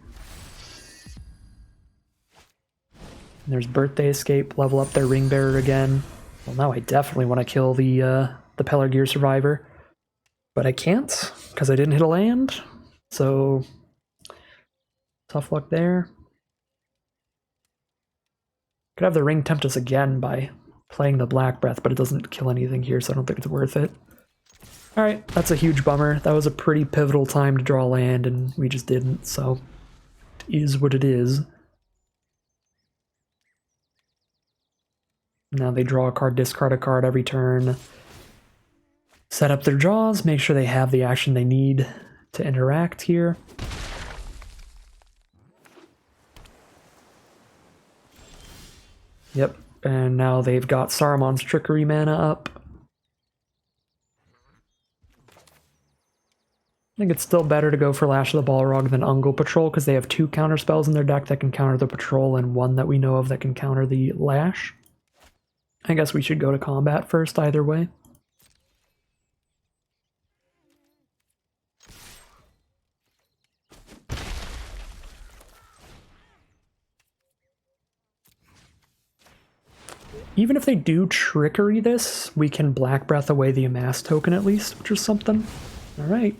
And there's Birthday Escape, level up their Ring Bearer again. Well, now I definitely want to kill the Pelargir Survivor. But I can't, because I didn't hit a land. So, tough luck there. Could have the Ring tempt us again by playing the Black Breath, but it doesn't kill anything here, so I don't think it's worth it. Alright, that's a huge bummer. That was a pretty pivotal time to draw land, and we just didn't, so it is what it is. Now they draw a card, discard a card every turn. Set up their draws, make sure they have the action they need to interact here. Yep, and now they've got Saruman's Trickery mana up. I think it's still better to go for Lash of the Balrog than Ungol Patrol because they have 2 counter spells in their deck that can counter the Patrol and 1 that we know of that can counter the Lash. I guess we should go to combat first either way. Even if they do Trickery this, we can Black Breath away the Amass token at least, which is something. Alright.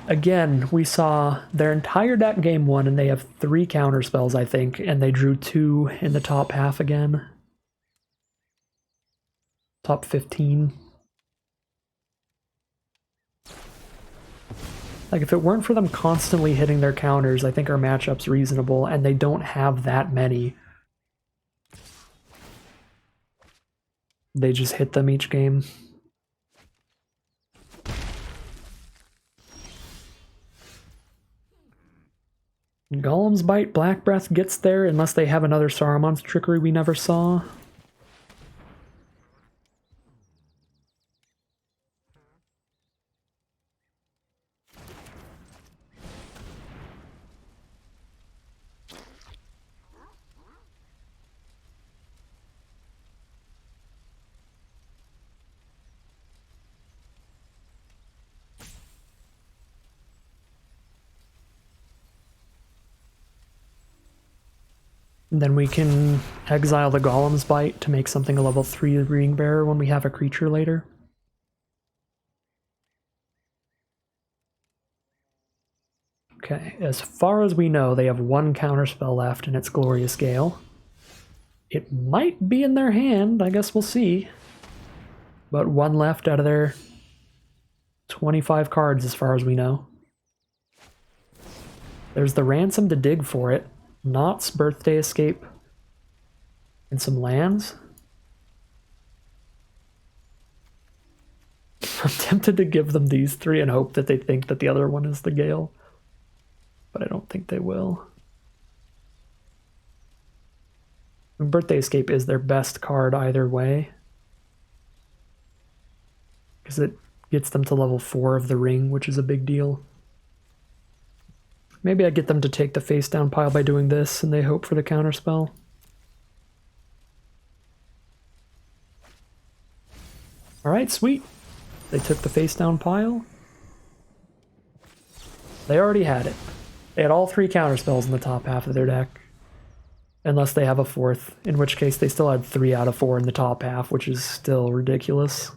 Again, we saw their entire deck game 1, and they have 3 counter spells, I think, and they drew 2 in the top half again. Top 15. Like, if it weren't for them constantly hitting their counters, I think our matchup's reasonable, and they don't have that many. They just hit them each game. Golem's Bite, Black Breath gets there unless they have another Saruman's Trickery we never saw. And then we can exile the Golem's Bite to make something a level 3 Ring Bearer when we have a creature later. Okay, as far as we know, they have 1 counterspell left, and it's Glorious Gale. It might be in their hand, I guess we'll see. But 1 left out of their 25 cards as far as we know. There's the Ransom to dig for it. Knott's Birthday Escape, and some lands. I'm tempted to give them these 3 and hope that they think that the other one is the Gale, but I don't think they will. Birthday Escape is their best card either way, because it gets them to level 4 of the ring, which is a big deal. Maybe I get them to take the face down pile by doing this, and they hope for the counterspell. Alright, sweet. They took the face down pile. They already had it. They had all 3 counterspells in the top half of their deck. Unless they have a 4th, in which case they still had 3 out of 4 in the top half, which is still ridiculous.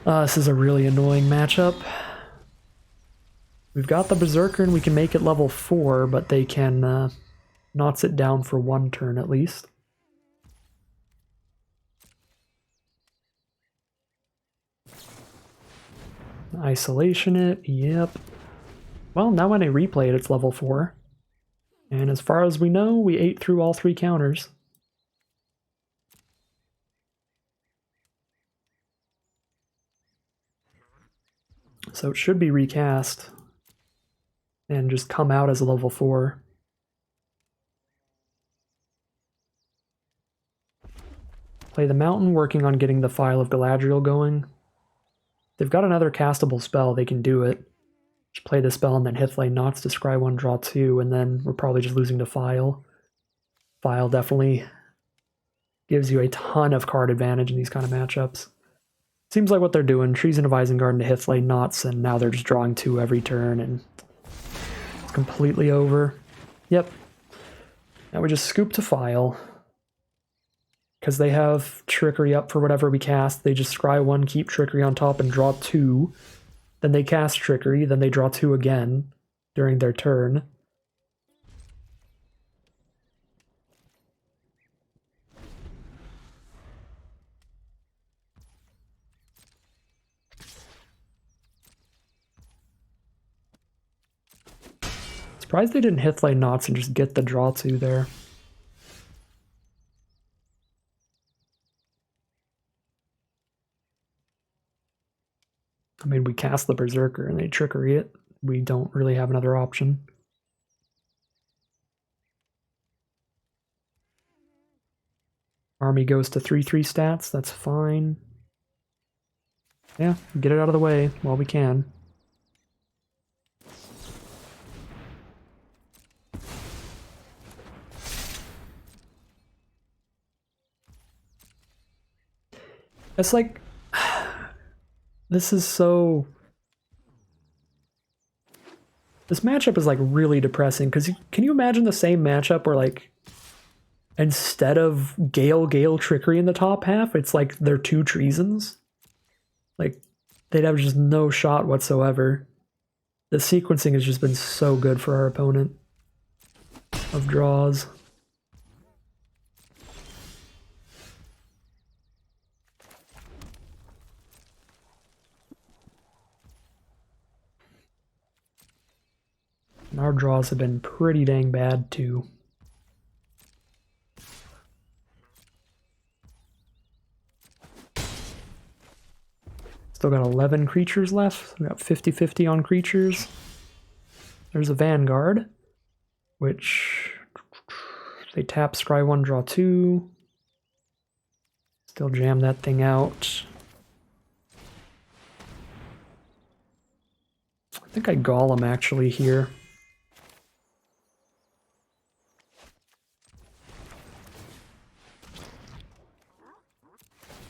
This is a really annoying matchup. We've got the Berserker and we can make it level 4, but they can knots it down for 1 turn at least. Isolation it, yep. Well, now when I replay it, it's level 4. And as far as we know, we ate through all 3 counters. So it should be recast and just come out as a level 4. Play the Mountain, working on getting the File of Galadriel going. They've got another castable spell, they can do it. Just play the spell and then Hithlay Knots to scry 1, draw 2, and then we're probably just losing to File. File definitely gives you a ton of card advantage in these kind of matchups. Seems like what they're doing, Treason of Isengard into Hithlay Knots, and now they're just drawing 2 every turn, and it's completely over. Yep. Now we just scoop to File. Because they have Trickery up for whatever we cast, they just scry 1, keep Trickery on top, and draw 2. Then they cast Trickery, then they draw 2 again during their turn. Surprised they didn't Hithlay Knots and just get the draw 2 there. I mean, we cast the Berserker and they trickery it. We don't really have another option. Army goes to 3/3 stats, that's fine. Yeah, get it out of the way while we can. It's like, this is so... This matchup is like really depressing, because can you imagine the same matchup where like, instead of Gale Trickery in the top half, it's like they're 2 Treasons? Like, they'd have just no shot whatsoever. The sequencing has just been so good for our opponent of draws. And our draws have been pretty dang bad too. Still got 11 creatures left. We got 50-50 on creatures. There's a Vanguard, which they tap, scry 1, draw 2. Still jam that thing out. I think I Golem actually here.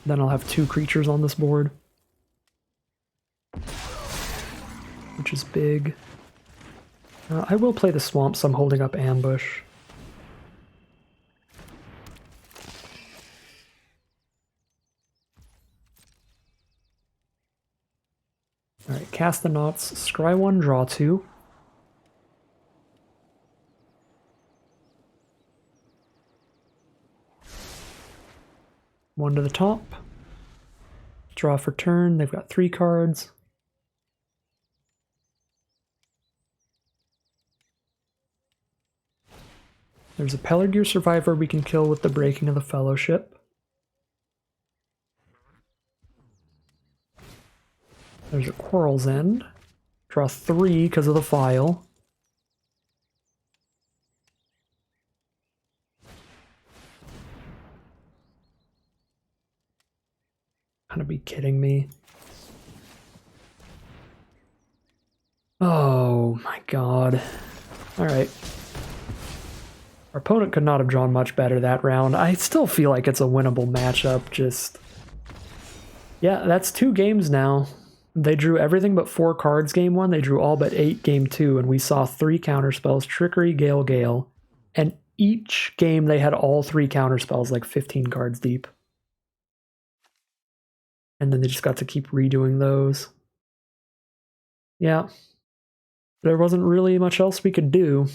Then I'll have 2 creatures on this board, which is big. I will play the Swamp, so I'm holding up Ambush. Alright, cast the Knots, scry 1, draw 2. One to the top. Draw for turn, they've got 3 cards. There's a Pelargir Survivor we can kill with the Breaking of the Fellowship. There's a Quarrel's End. Draw 3 because of the file. Gotta be kidding me. Oh my god. Alright. Our opponent could not have drawn much better that round. I still feel like it's a winnable matchup, just... Yeah, that's 2 games now. They drew everything but 4 cards game 1, they drew all but 8 game 2, and we saw 3 counterspells, Trickery, Gale, and each game they had all 3 counterspells, like 15 cards deep. And then they just got to keep redoing those. Yeah. There wasn't really much else we could do.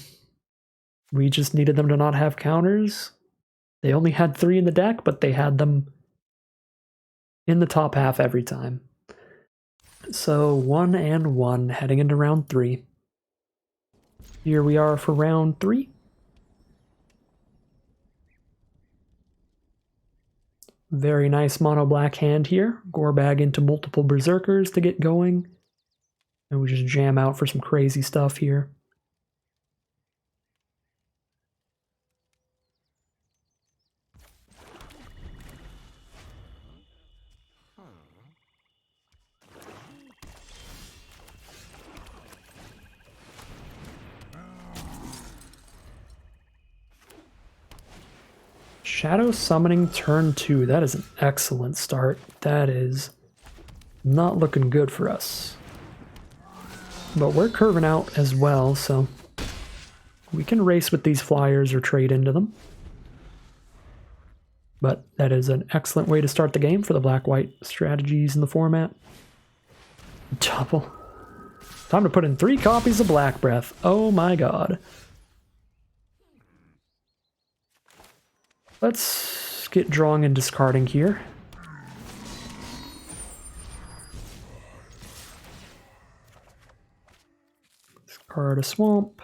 We just needed them to not have counters. They only had 3 in the deck, but they had them in the top half every time. So 1-1 heading into round 3. Here we are for round 3. Very nice mono black hand here. Gorebag into multiple Berserkers to get going. And we just jam out for some crazy stuff here. Shadow Summoning turn 2. That is an excellent start. That is not looking good for us. But we're curving out as well, so we can race with these flyers or trade into them. But that is an excellent way to start the game for the black-white strategies in the format. Double. Time to put in 3 copies of Black Breath. Oh my god. Let's get drawing and discarding here. Discard a Swamp.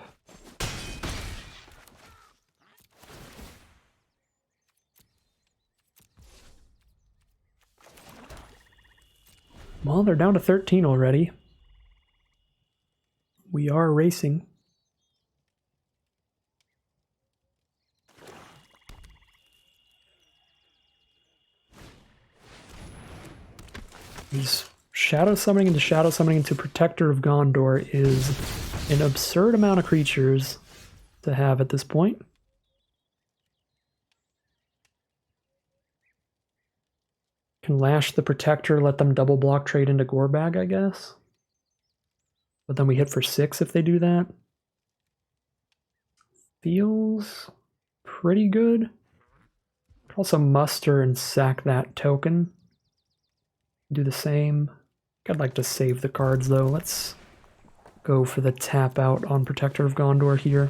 Well, they're down to 13 already. We are racing. These shadow summoning into Protector of Gondor is an absurd amount of creatures to have at this point. Can lash the Protector, let them double block trade into Gorbag, I guess. But then we hit for 6 if they do that. Feels pretty good. Also muster and sack that token. Do the same. I'd like to save the cards though. Let's go for the tap out on Protector of Gondor here.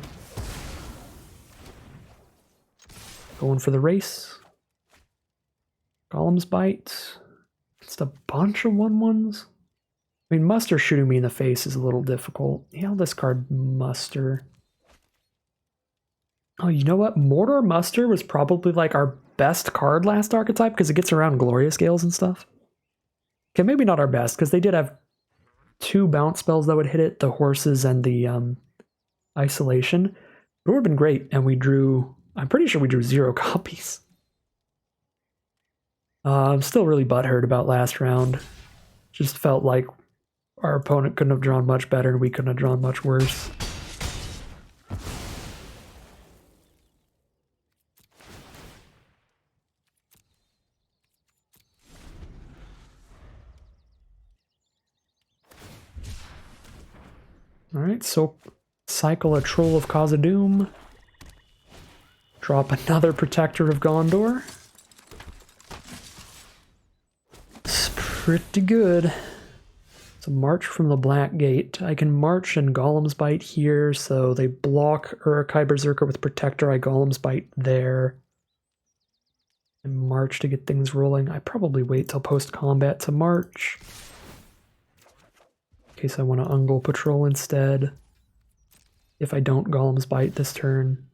Going for the race. Golem's Bite. Just a bunch of 1/1s. I mean, muster shooting me in the face is a little difficult. Yeah, I'll discard muster. Oh, you know what? Mordor Muster was probably like our best card last archetype because it gets around Glorious Gales and stuff. Okay, maybe not our best because they did have 2 bounce spells that would hit it, the horses and the isolation. It would have been great, and we drew, I'm pretty sure we drew 0 copies. I'm still really butthurt about last round. Just felt like our opponent couldn't have drawn much better and we couldn't have drawn much worse. Alright, so cycle a Troll of Khazad-dûm. Drop another Protector of Gondor. It's pretty good. So march from the Black Gate. I can march and Golem's Bite here, so they block Uruk-hai Berserker with Protector. I Golem's Bite there. And march to get things rolling. I probably wait till post-combat to march. In case I want to Ungol Patrol instead. If I don't Golem's Bite this turn.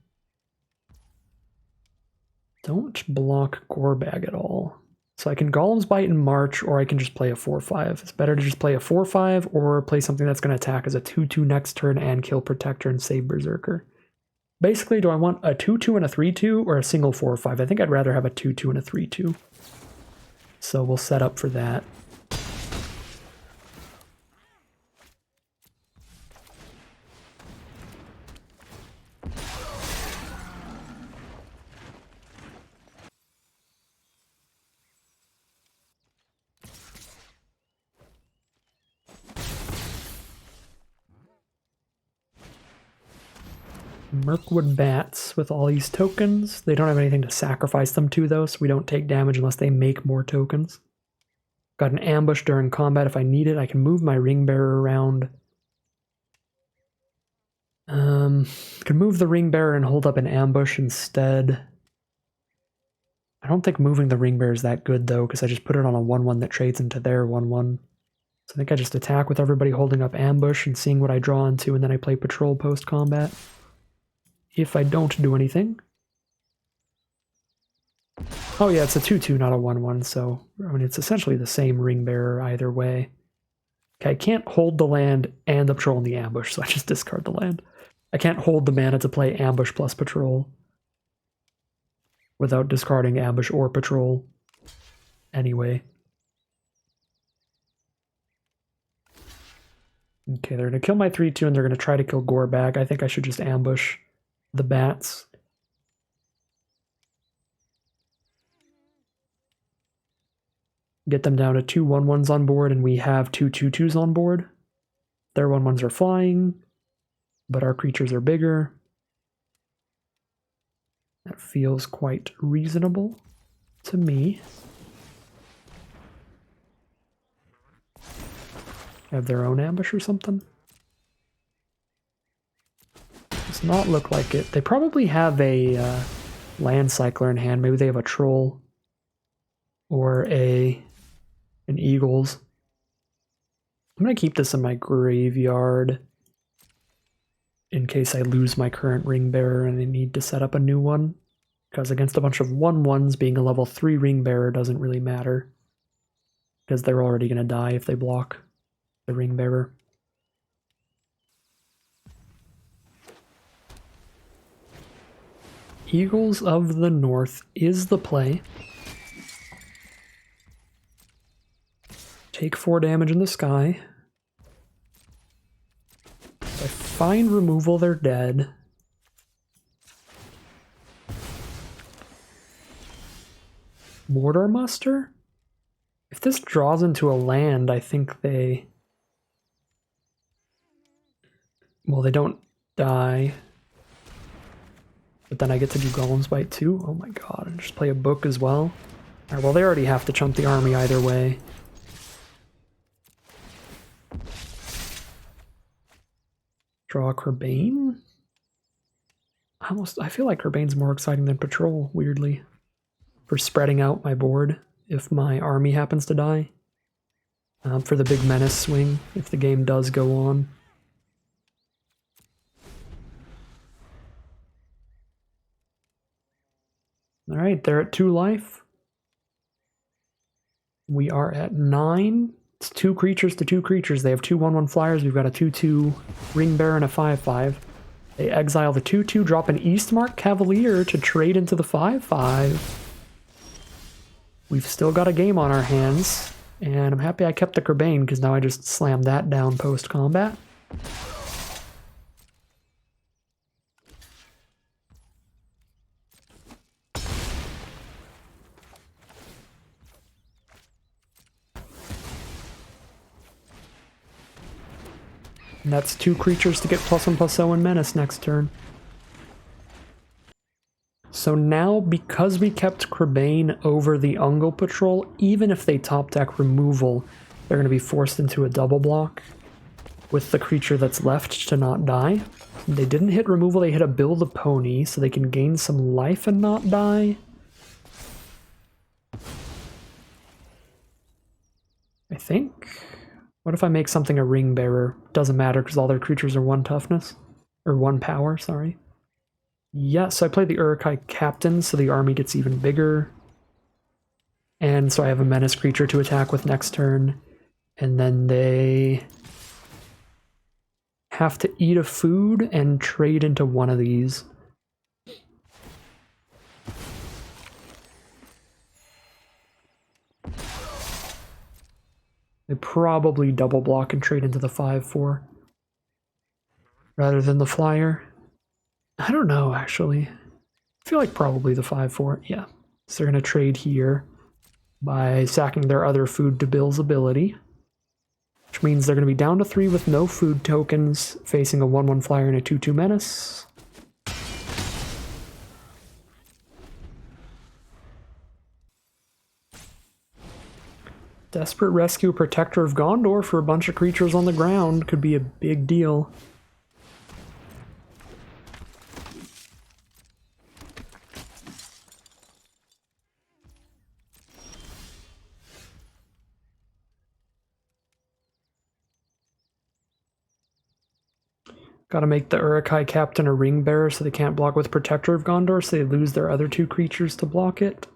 Don't block Gorbag at all. So I can Golem's Bite and march, or I can just play a 4/5. It's better to just play a 4/5 or play something that's going to attack as a 2/2 next turn and kill Protector and save Berserker. Basically, do I want a 2/2 and a 3/2 or a single 4/5? I think I'd rather have a 2/2 and a 3/2. So we'll set up for that. Mirkwood Bats with all these tokens. They don't have anything to sacrifice them to though, so we don't take damage unless they make more tokens. Got an ambush during combat if I need it. I can move my Ring Bearer around. Could move the Ring Bearer and hold up an ambush instead. I don't think moving the Ring Bearer is that good though, because I just put it on a 1/1 that trades into their 1/1. So I think I just attack with everybody holding up ambush and seeing what I draw into, and then I play patrol post-combat. If I don't do anything. Oh yeah, it's a 2/2, not a 1/1, so I mean it's essentially the same Ring Bearer either way. Okay, I can't hold the land and the patrol in the ambush, so I just discard the land. I can't hold the mana to play ambush plus patrol without discarding ambush or patrol anyway. Okay, they're going to kill my 3/2 and they're going to try to kill Gorbag. I think I should just ambush the bats. Get them down to 2 1/1s on board, and we have 2 2/2s on board. Their 1/1s are flying, but our creatures are bigger. That feels quite reasonable to me. Have their own ambush or something? Does not look like it. They probably have a land cycler in hand. Maybe they have a troll or an eagles. I'm going to keep this in my graveyard in case I lose my current Ring Bearer and I need to set up a new one. Because against a bunch of 1/1s, being a level 3 Ring Bearer doesn't really matter. because they're already going to die if they block the ring bearer. Eagles of the North is the play. Take 4 damage in the sky. If I find removal, they're dead. Mortar Muster? If this draws into a land, I think they... Well, they don't die. But then I get to do Golem's Bite too? Oh my god, and just play a book as well? Alright, well they already have to chump the army either way. Draw Kerbane? I feel like Kerbane's more exciting than Patrol, weirdly. For spreading out my board if my army happens to die. For the big menace swing, if the game does go on. Alright, they're at 2 life. We are at 9. It's 2 creatures to 2 creatures. They have 2 1/1 flyers. We've got a 2/2 Ring Bearer and a 5/5. They exile the 2/2, drop an Eastmark Cavalier to trade into the 5/5. We've still got a game on our hands, and I'm happy I kept the Kerbane because now I just slammed that down post-combat. And that's 2 creatures to get +1/+0 and Menace next turn. So now, because we kept Kerbane over the Ungol Patrol, even if they top deck removal, they're going to be forced into a double block with the creature that's left to not die. They didn't hit removal, they hit a Bill the Pony, so they can gain some life and not die. I think. What if I make something a Ring Bearer? Doesn't matter because all their creatures are 1 toughness. Or 1 power, sorry. Yeah, so I play the Uruk-hai Captain, so the army gets even bigger. And so I have a menace creature to attack with next turn. And then they have to eat a food and trade into one of these. They probably double block and trade into the 5/4 rather than the flyer. I don't know, actually. I feel like probably the 5/4, yeah. So they're going to trade here by sacking their other food to Bill's ability, which means they're going to be down to 3 with no food tokens, facing a 1/1 flyer and a 2/2 menace. Desperate Rescue Protector of Gondor for a bunch of creatures on the ground could be a big deal. Gotta make the Uruk-hai Captain a Ring Bearer so they can't block with Protector of Gondor, so they lose their other 2 creatures to block it.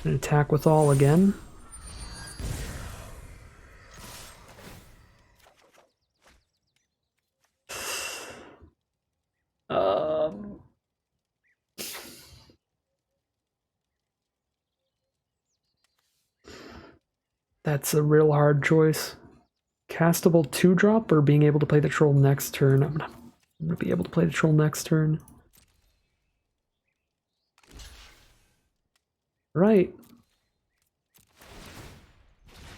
And attack with all again. That's a real hard choice. Castable 2-drop or being able to play the troll next turn? I'm gonna be able to play the troll next turn. Right.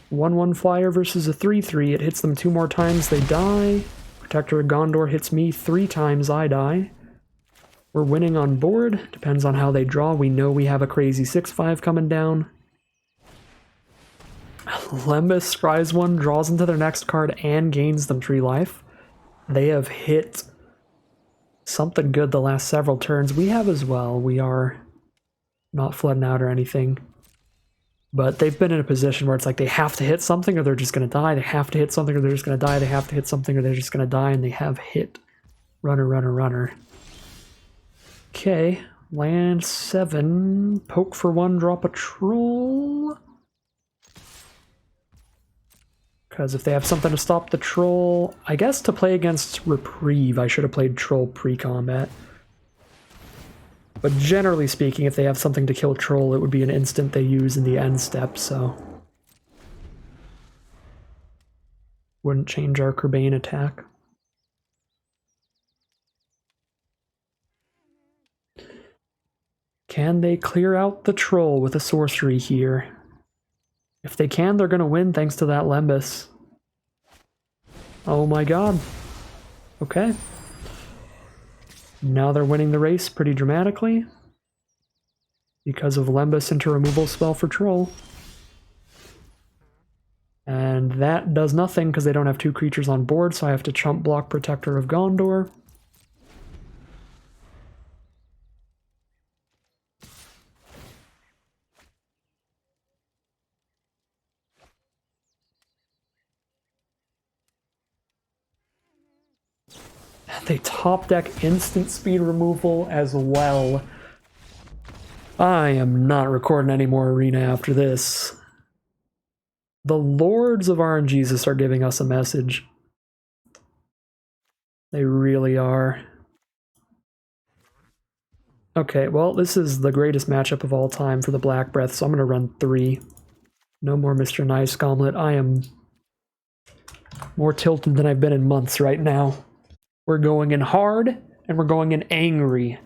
1/1 flyer versus a 3/3. It hits them 2 more times, they die. Protector of Gondor hits me 3 times, I die. We're winning on board. Depends on how they draw. We know we have a crazy 6/5 coming down. Lembas scries 1, draws into their next card, and gains them 3 life. They have hit something good the last several turns. We have as well. We are not flooding out or anything. But they've been in a position where it's like they have to hit something or they're just going to die. They have to hit something or they're just going to die. They have to hit something or they're just going to die. And they have hit runner, runner, runner. Okay, land 7, poke for 1, drop a troll. Because if they have something to stop the troll, I guess to play against Reprieve, I should have played troll pre-combat. But generally speaking, if they have something to kill troll, it would be an instant they use in the end step, so... Wouldn't change our Kerbane attack. Can they clear out the troll with a sorcery here? If they can, they're going to win thanks to that Lembas. Oh my god. Okay. Now they're winning the race pretty dramatically. Because of Lembas into removal spell for troll. And that does nothing because they don't have 2 creatures on board, so I have to chump block Protector of Gondor. They top deck instant speed removal as well. I am not recording any more Arena after this. The Lords of RNGesus are giving us a message. They really are. Okay, well, this is the greatest matchup of all time for the Black Breath, so I'm going to run 3. No more Mr. Nice Gauntlet. I am more tilted than I've been in months right now. We're going in hard, and we're going in angry.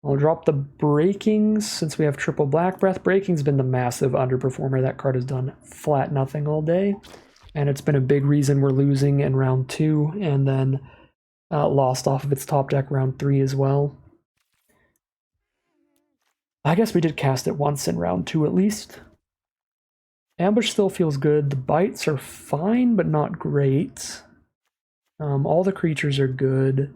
I'll drop the Breakings since we have triple Black Breath. Breaking's been the massive underperformer. That card has done flat nothing all day. And it's been a big reason we're losing in round 2, and then lost off of its top deck round 3 as well. I guess we did cast it once in round 2 at least. Ambush still feels good. The bites are fine, but not great. All the creatures are good.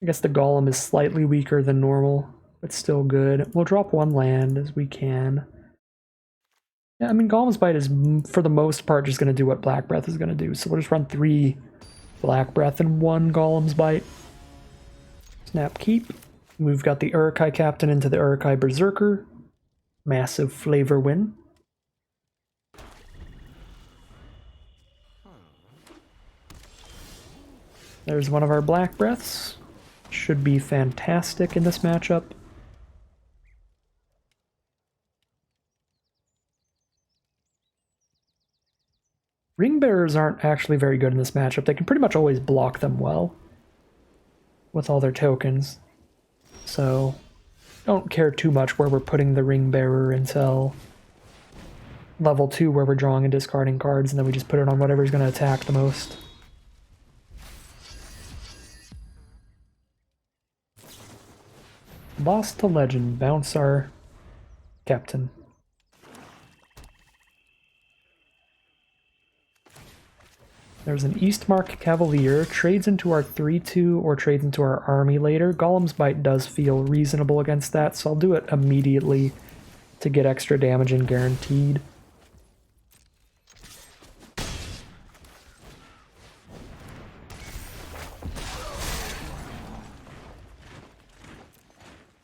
I guess the Golem is slightly weaker than normal, but still good. We'll drop 1 land as we can. Yeah, I mean, Golem's Bite is, for the most part, just going to do what Black Breath is going to do. So we'll just run 3 Black Breath and 1 Golem's Bite. Snap Keep. We've got the Uruk-hai Captain into the Uruk-hai Berserker. Massive flavor win. There's one of our Black Breaths. Should be fantastic in this matchup. Ring Bearers aren't actually very good in this matchup. They can pretty much always block them well with all their tokens. So don't care too much where we're putting the Ring Bearer until level 2 where we're drawing and discarding cards, and then we just put it on whatever's going to attack the most. Lost to Legend, bounce our Captain. There's an Eastmark Cavalier, trades into our 3/2 or trades into our army later. Golem's Bite does feel reasonable against that, so I'll do it immediately to get extra damage in guaranteed.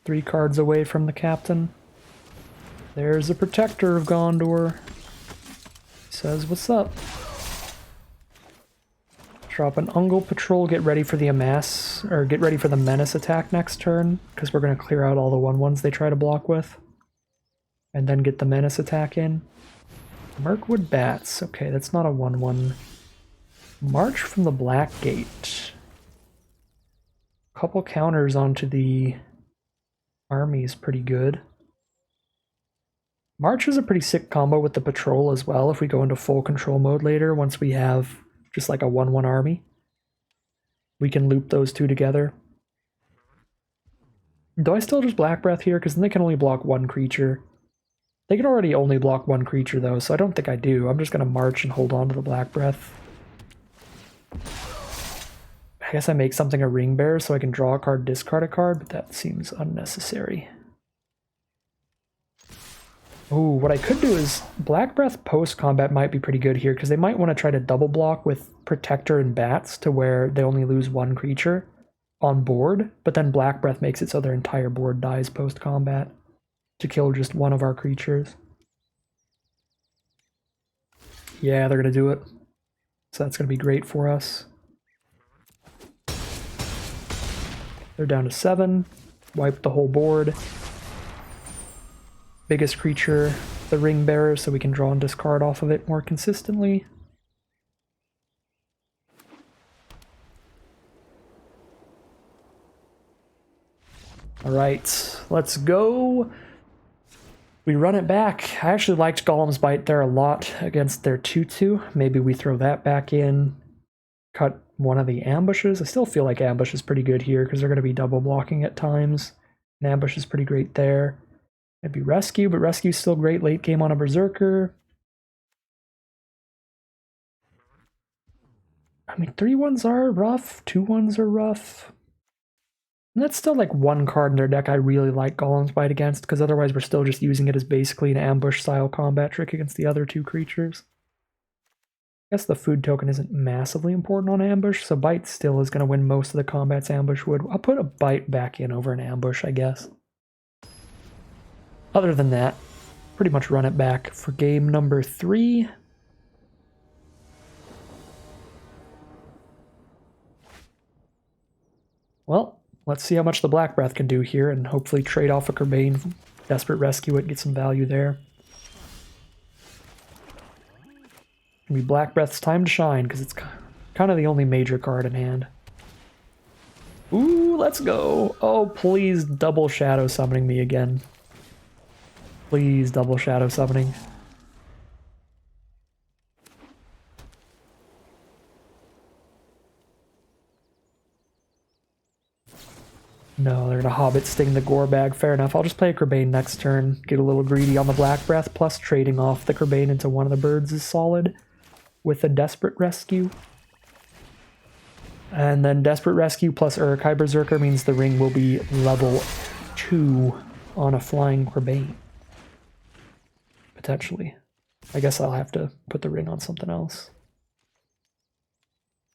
Three cards away from the Captain. There's a Protector of Gondor. Says, what's up? Drop an Ungol Patrol, get ready for the Amass, or get ready for the Menace attack next turn, because we're going to clear out all the 1/1s they try to block with. And then get the Menace attack in. Mirkwood Bats. Okay, that's not a 1/1. March from the Black Gate. Couple counters onto the army is pretty good. March is a pretty sick combo with the Patrol as well if we go into full control mode later, once we have just like a 1/1 army. We can loop those two together. Do I still just Black Breath here? Because then they can only block 1 creature. They can already only block 1 creature though, so I don't think I do. I'm just going to March and hold on to the Black Breath. I guess I make something a Ring Bearer so I can draw a card, discard a card, but that seems unnecessary. Ooh, what I could do is Black Breath post-combat might be pretty good here, because they might want to try to double block with Protector and Bats to where they only lose 1 creature. on board, but then Black Breath makes it so their entire board dies post-combat to kill just one of our creatures. Yeah, they're going to do it. So that's going to be great for us. They're down to 7. Wipe the whole board. Biggest creature, the Ring Bearer, so we can draw and discard off of it more consistently. Alright, let's go. We run it back. I actually liked Golem's Bite there a lot against their 2-2. Maybe we throw that back in. Cut one of the ambushes. I still feel like ambush is pretty good here because they're going to be double blocking at times. And ambush is pretty great there. Maybe rescue, but rescue's still great late game on a berserker. I mean, 3-1s are rough, 2-1s are rough. And that's still like one card in their deck I really like Golem's Bite against, because otherwise we're still just using it as basically an ambush-style combat trick against the other 2 creatures. I guess the food token isn't massively important on ambush, so Bite still is going to win most of the combat's ambush would. I'll put a Bite back in over an ambush, I guess. Other than that, pretty much run it back for game number 3. Well, let's see how much the Black Breath can do here, and hopefully trade off a Kerbane, Desperate Rescue it, get some value there. It'll be Black Breath's time to shine, because it's kind of the only major card in hand. Ooh, let's go! Oh, please double Shadow Summoning me again. Please double Shadow Summoning. No, they're gonna Hobbit Sting the Gore Bag. Fair enough. I'll just play a Kerbane next turn. Get a little greedy on the Black Breath, plus trading off the Kerbane into one of the birds is solid with a Desperate Rescue. And then Desperate Rescue plus Uruk-hai Berserker means the ring will be level 2 on a flying Kerbane. Potentially. I guess I'll have to put the ring on something else.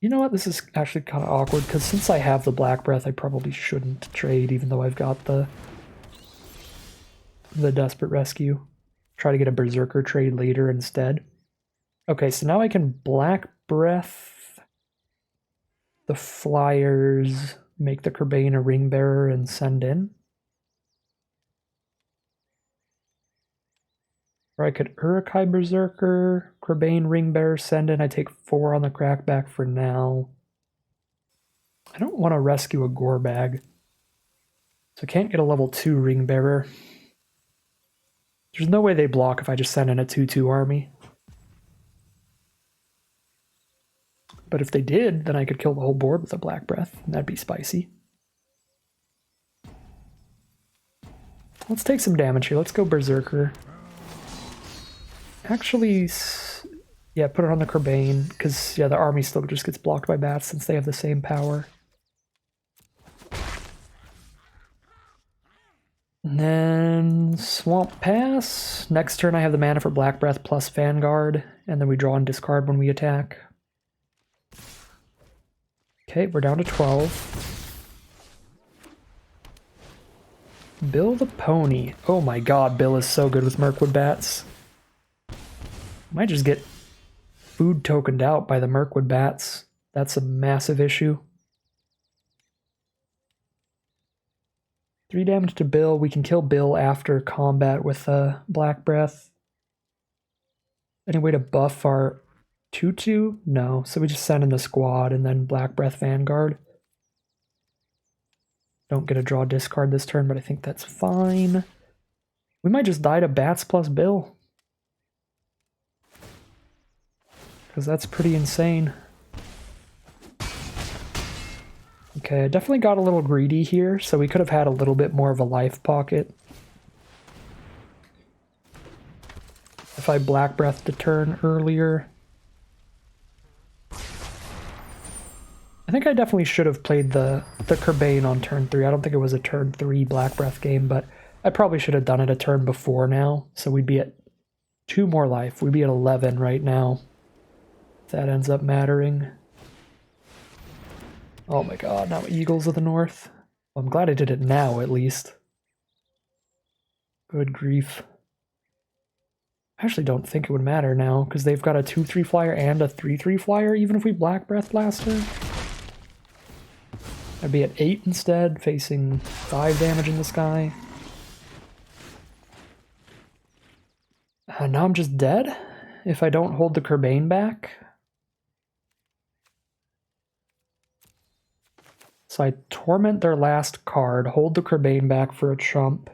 You know what, this is actually kind of awkward, because since I have the Black Breath, I probably shouldn't trade, even though I've got the Desperate Rescue. Try to get a Berserker trade later instead. Okay, so now I can Black Breath the Flyers, make the Kerbane a Ring Bearer, and send in. Or I could Uruk-hai Berserker, Kerbane Ring Bearer, send in. I take 4 on the Crackback for now. I don't want to rescue a Gore Bag, so I can't get a level 2 Ring Bearer. There's no way they block if I just send in a 2-2 army. But if they did, then I could kill the whole board with a Black Breath, and that'd be spicy. Let's take some damage here. Let's go Berserker. Actually, yeah, put it on the Kerbane, because, yeah, the army still just gets blocked by bats since they have the same power. And then Swamp Pass. Next turn I have the mana for Black Breath plus Vanguard, and then we draw and discard when we attack. Okay, we're down to 12. Bill the Pony. Oh my god, Bill is so good with Mirkwood Bats. Might just get food tokened out by the Mirkwood Bats. That's a massive issue. 3 damage to Bill. We can kill Bill after combat with Black Breath. Any way to buff our 2-2? No. So we just send in the squad and then Black Breath Vanguard. Don't get a draw discard this turn, but I think that's fine. We might just die to Bats plus Bill. Because that's pretty insane. Okay, I definitely got a little greedy here, so we could have had a little bit more of a life pocket. If I Black Breathed a turn earlier. I think I definitely should have played the Kerbane on turn 3. I don't think it was a turn 3 Black Breath game, but I probably should have done it a turn before now, so we'd be at 2 more life. We'd be at 11 right now. If that ends up mattering. Oh my god, now Eagles of the North. Well, I'm glad I did it now, at least. Good grief. I actually don't think it would matter now, because they've got a 2/3 flyer and a 3/3 flyer, even if we Black Breath Blaster. I'd be at 8 instead, facing 5 damage in the sky. Now I'm just dead? If I don't hold the Kerbane back? So I torment their last card, hold the Kerbane back for a chump.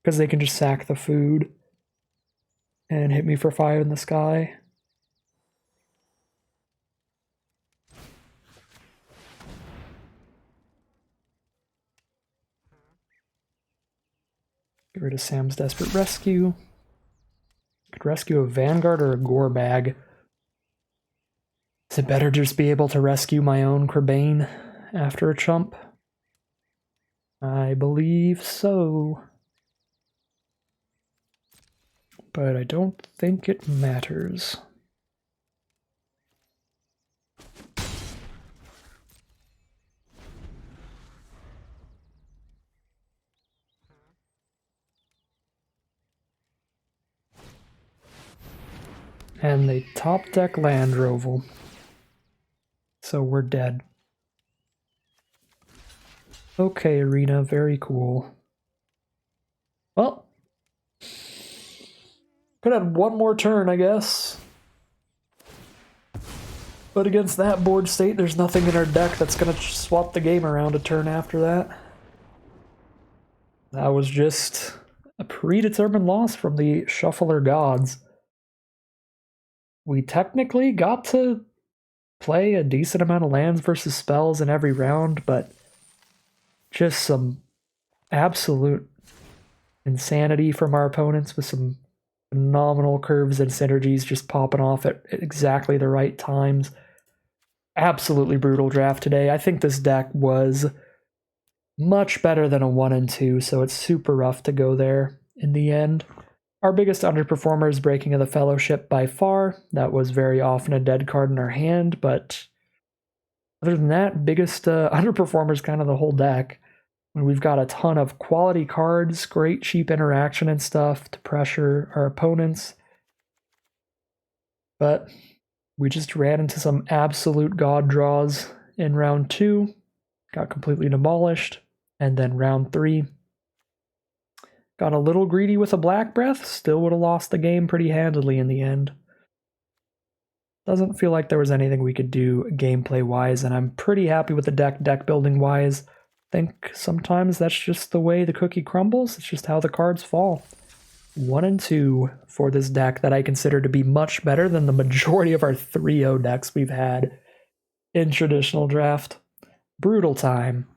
Because they can just sack the food and hit me for 5 in the sky. Get rid of Sam's Desperate Rescue. Could rescue a Vanguard or a Gore Bag. Is it better just be able to rescue my own Kerbane after a chump? I believe so. But I don't think it matters. And they top deck Land Roval. So we're dead. Okay, Arena, very cool. Well, could have had one more turn, I guess. But against that board state, there's nothing in our deck that's going to swap the game around a turn after that. That was just a predetermined loss from the Shuffler Gods. We technically got to play a decent amount of lands versus spells in every round, but just some absolute insanity from our opponents with some phenomenal curves and synergies just popping off at exactly the right times. Absolutely brutal draft today. I think this deck was much better than a 1 and 2, so it's super rough to go there in the end. Our biggest underperformer is Breaking of the Fellowship by far. That was very often a dead card in our hand, but other than that, biggest underperformer is kind of the whole deck. We've got a ton of quality cards, great cheap interaction and stuff to pressure our opponents. But we just ran into some absolute god draws in round 2, got completely demolished, and then round 3, got a little greedy with a Black Breath, still would have lost the game pretty handily in the end. Doesn't feel like there was anything we could do gameplay-wise, and I'm pretty happy with the deck building-wise. I think sometimes that's just the way the cookie crumbles, it's just how the cards fall. 1 and 2 for this deck that I consider to be much better than the majority of our 3-0 decks we've had in traditional draft. Brutal time.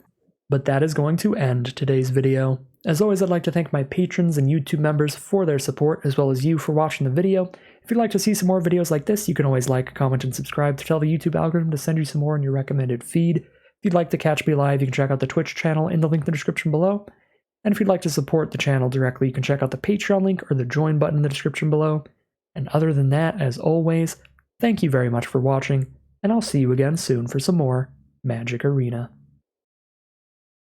But that is going to end today's video. As always, I'd like to thank my patrons and YouTube members for their support, as well as you for watching the video. If you'd like to see some more videos like this, you can always like, comment, and subscribe to tell the YouTube algorithm to send you some more in your recommended feed. If you'd like to catch me live, you can check out the Twitch channel in the link in the description below. And if you'd like to support the channel directly, you can check out the Patreon link or the join button in the description below. And other than that, as always, thank you very much for watching, and I'll see you again soon for some more Magic Arena.